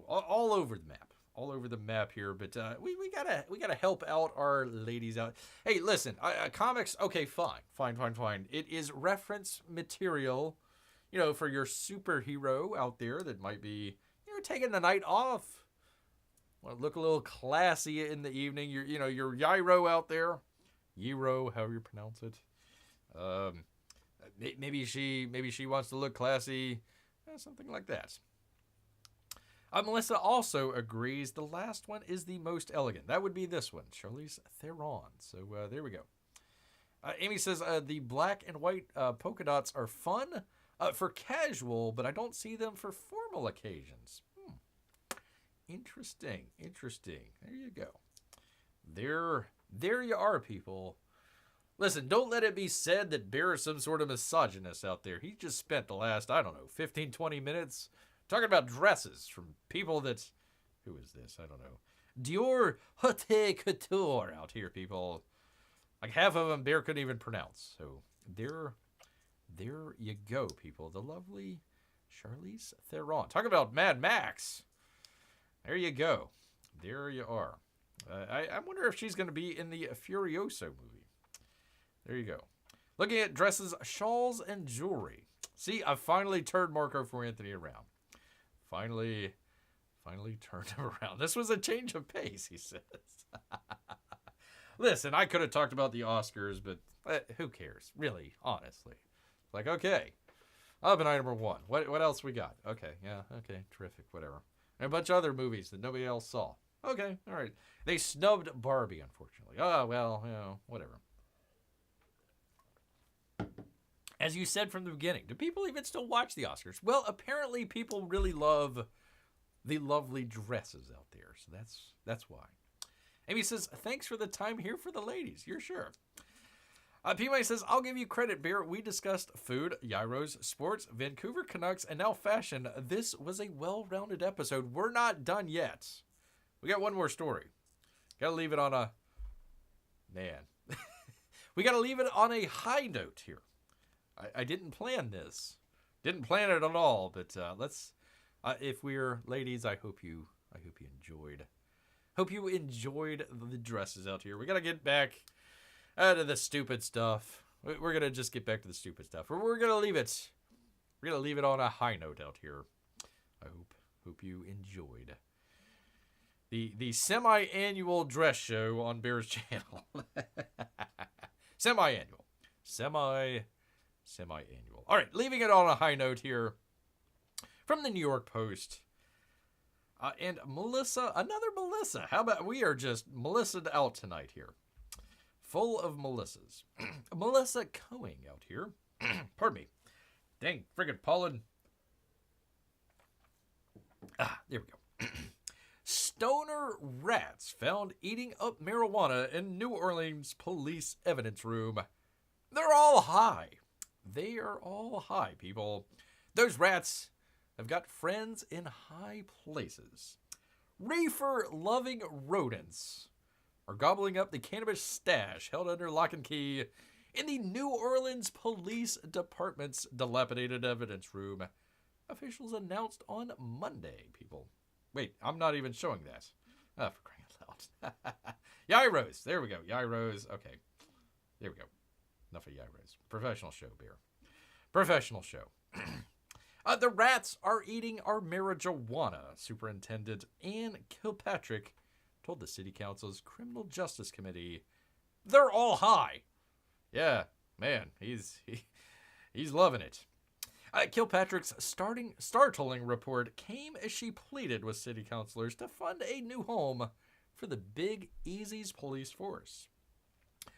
all over the map. All over the map here, but we gotta help out our ladies out. Hey, listen, comics, okay, fine. It is reference material, for your superhero out there that might be, taking the night off. Want to look a little classy in the evening. Your Yaira out there, Yiro, however you pronounce it. Maybe she wants to look classy, something like that. Melissa also agrees the last one is the most elegant. That would be this one, Charlize Theron. So there we go. Amy says the black and white polka dots are fun for casual, but I don't see them for formal occasions. Interesting. There you go. There you are, people. Listen, don't let it be said that Bear is some sort of misogynist out there. He just spent the last, 15, 20 minutes talking about dresses from people that, who is this? I don't know. Dior Haute Couture out here, people. Like half of them Bear couldn't even pronounce. So there you go, people. The lovely Charlize Theron. Talk about Mad Max. There you go. There you are. I wonder if she's going to be in the Furioso movie. There you go. Looking at dresses, shawls, and jewelry. See, I finally turned Marco for Anthony around. Finally turned him around. This was a change of pace, he says. Listen, I could have talked about the Oscars, but who cares? Really, honestly. Like, okay. Up in item number 1. What else we got? Okay, yeah, okay, terrific, whatever. And a bunch of other movies that nobody else saw. Okay, all right. They snubbed Barbie, unfortunately. Oh, well, whatever. As you said from the beginning, do people even still watch the Oscars? Well, apparently people really love the lovely dresses out there, so that's why. Amy says, thanks for the time here for the ladies. You're sure. PMA says, I'll give you credit, Bear. We discussed food, Gyros, sports, Vancouver Canucks, and now fashion. This was a well-rounded episode. We're not done yet. We got one more story. Gotta leave it on a... Man. We gotta leave it on a high note here. I didn't plan this. Didn't plan it at all, but let's... if we're ladies, I hope you enjoyed. Hope you enjoyed the dresses out here. We gotta get back out of the stupid stuff. We're gonna just get back to the stupid stuff. We're gonna leave it. We're gonna leave it on a high note out here. I hope you enjoyed the semi-annual dress show on Bear's channel. Semi-annual. Semi-annual. All right, leaving it on a high note here from the New York Post. And Melissa, another Melissa. How about we are just Melissa'd out tonight here. Full of Melissas. Melissa Coing out here. Pardon me. Dang, friggin' pollen. There we go. Stoner rats found eating up marijuana in New Orleans police evidence room. They're all high. They are all high, people. Those rats have got friends in high places. Reefer-loving rodents are gobbling up the cannabis stash held under lock and key in the New Orleans Police Department's dilapidated evidence room. Officials announced on Monday, people. Wait, I'm not even showing that. For crying out loud. Yairos. There we go. Yairos. Okay. There we go. enough of Yairas. Professional show, Bear. Professional show. The rats are eating our marijuana. Superintendent Ann Kilpatrick told the City Council's Criminal Justice Committee, they're all high. Yeah, man, he's loving it. Kilpatrick's startling report came as she pleaded with city councilors to fund a new home for the Big Easy's police force.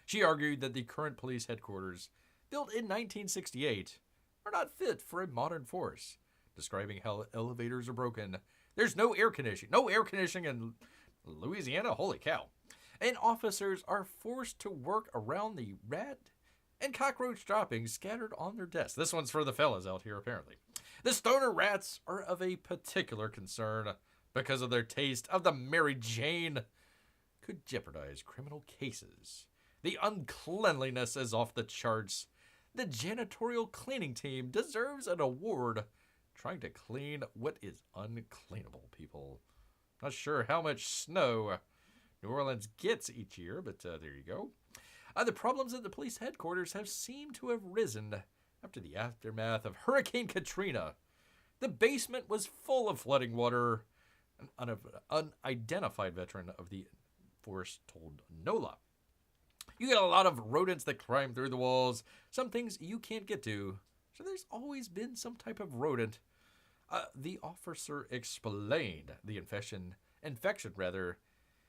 She argued that the current police headquarters, built in 1968, are not fit for a modern force, describing how elevators are broken. There's no air conditioning in Louisiana, holy cow. And officers are forced to work around the rat and cockroach droppings scattered on their desks. This one's for the fellas out here, apparently. The stoner rats are of a particular concern because of their taste of the Mary Jane. Could jeopardize criminal cases. The uncleanliness is off the charts. The janitorial cleaning team deserves an award trying to clean what is uncleanable, people. Not sure how much snow New Orleans gets each year, but there you go. The problems at the police headquarters have seemed to have risen after the aftermath of Hurricane Katrina. The basement was full of flooding water. An unidentified veteran of the force told NOLA. You get a lot of rodents that climb through the walls, some things you can't get to, so there's always been some type of rodent. The officer explained the infection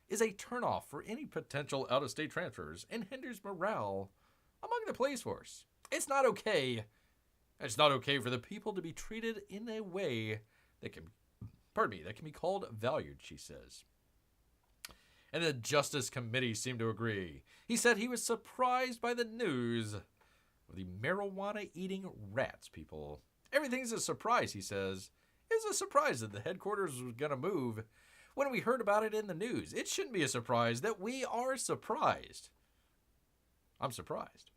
is a turnoff for any potential out-of-state transfers and hinders morale among the police force. It's not okay. It's not okay for the people to be treated in a way that can be called valued, she says. And the Justice Committee seemed to agree. He said he was surprised by the news of the marijuana-eating rats, people. Everything's a surprise, he says. It was a surprise that the headquarters was going to move when we heard about it in the news. It shouldn't be a surprise that we are surprised. I'm surprised.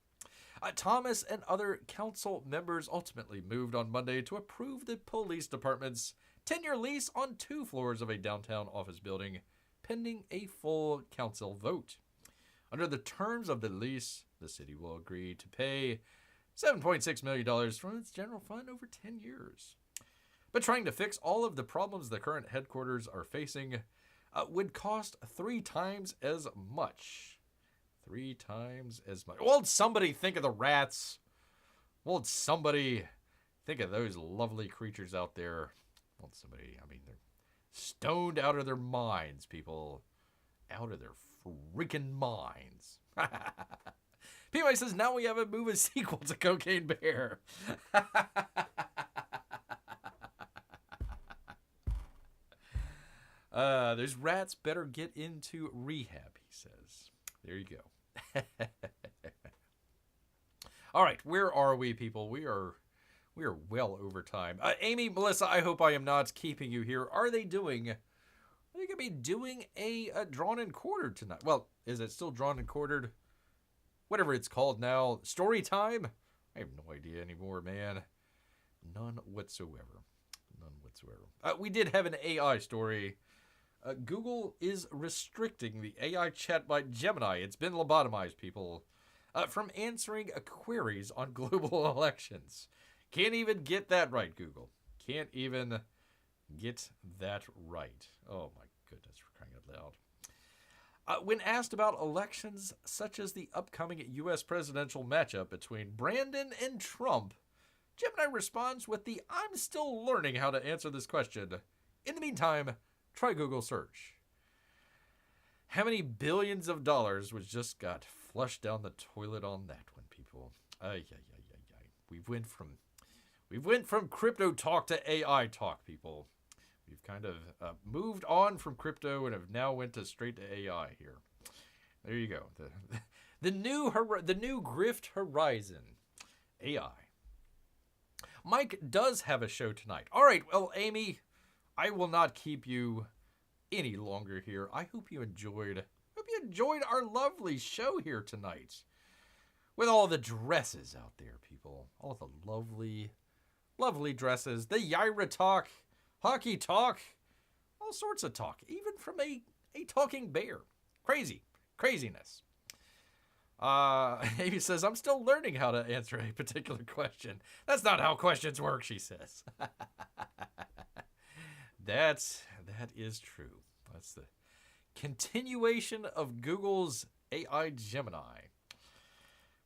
Thomas and other council members ultimately moved on Monday to approve the police department's 10-year lease on 2 floors of a downtown office building, pending a full council vote. Under the terms of the lease, the city will agree to pay $7.6 million from its general fund over 10 years. But trying to fix all of the problems the current headquarters are facing would cost 3 times as much. 3 times as much. Won't somebody think of the rats? Won't somebody think of those lovely creatures out there? Won't somebody, they're stoned out of their minds, people. Out of their freaking minds. PY says, now we have a movie sequel to Cocaine Bear. Those rats better get into rehab, he says. There you go. All right, where are we, people? We are well over time. Amy, Melissa, I hope I am not keeping you here. Are they going to be doing a drawn and quartered tonight? Well, is it still drawn and quartered? Whatever it's called now. Story time? I have no idea anymore, man. None whatsoever. We did have an AI story. Google is restricting the AI chatbot Gemini. It's been lobotomized, people, from answering queries on global elections. Can't even get that right, Google. Can't even get that right. Oh, my goodness, for crying out loud. When asked about elections such as the upcoming U.S. presidential matchup between Brandon and Trump, Gemini responds with the "I'm still learning how to answer this question. In the meantime, try Google search." How many billions of dollars was just got flushed down the toilet on that one, people? We went from crypto talk to AI talk, people. We've kind of moved on from crypto and have now went straight to AI here. There you go. The new grift horizon, AI. Mike does have a show tonight. All right, well, Amy, I will not keep you any longer here. I hope you enjoyed our lovely show here tonight. With all the dresses out there, people. All the lovely, lovely dresses. The Yaira talk, hockey talk, all sorts of talk. Even from a talking bear. Craziness. Amy says, I'm still learning how to answer a particular question. That's not how questions work, she says. That is true. That's the continuation of Google's AI Gemini.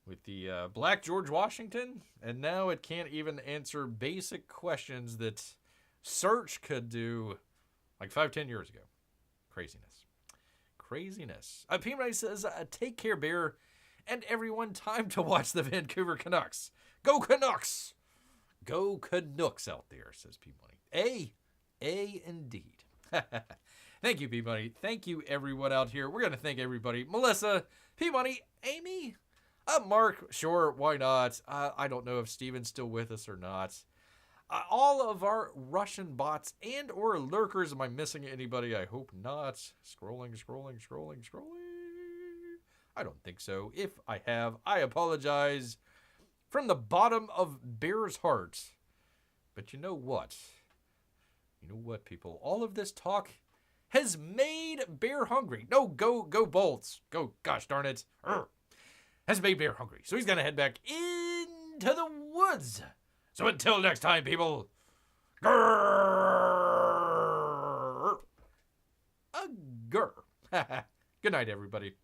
With the Black George Washington, and now it can't even answer basic questions that search could do like 5-10 years ago. Craziness. Peabody says, take care, Bear, and everyone, time to watch the Vancouver Canucks. Go Canucks! Go Canucks out there, says Peabody. A indeed. Thank you, Peabody. Thank you, everyone out here. We're going to thank everybody. Melissa, Peabody, Amy, Mark, sure, why not? I don't know if Steven's still with us or not. All of our Russian bots and or lurkers. Am I missing anybody? I hope not. Scrolling. I don't think so. If I have, I apologize from the bottom of Bear's heart. But you know what? People? All of this talk has made Bear hungry. No, go Bolts. Go, gosh darn it. Has made Bear hungry. So he's going to head back into the woods. So until next time, people. Grrr. Good night, everybody.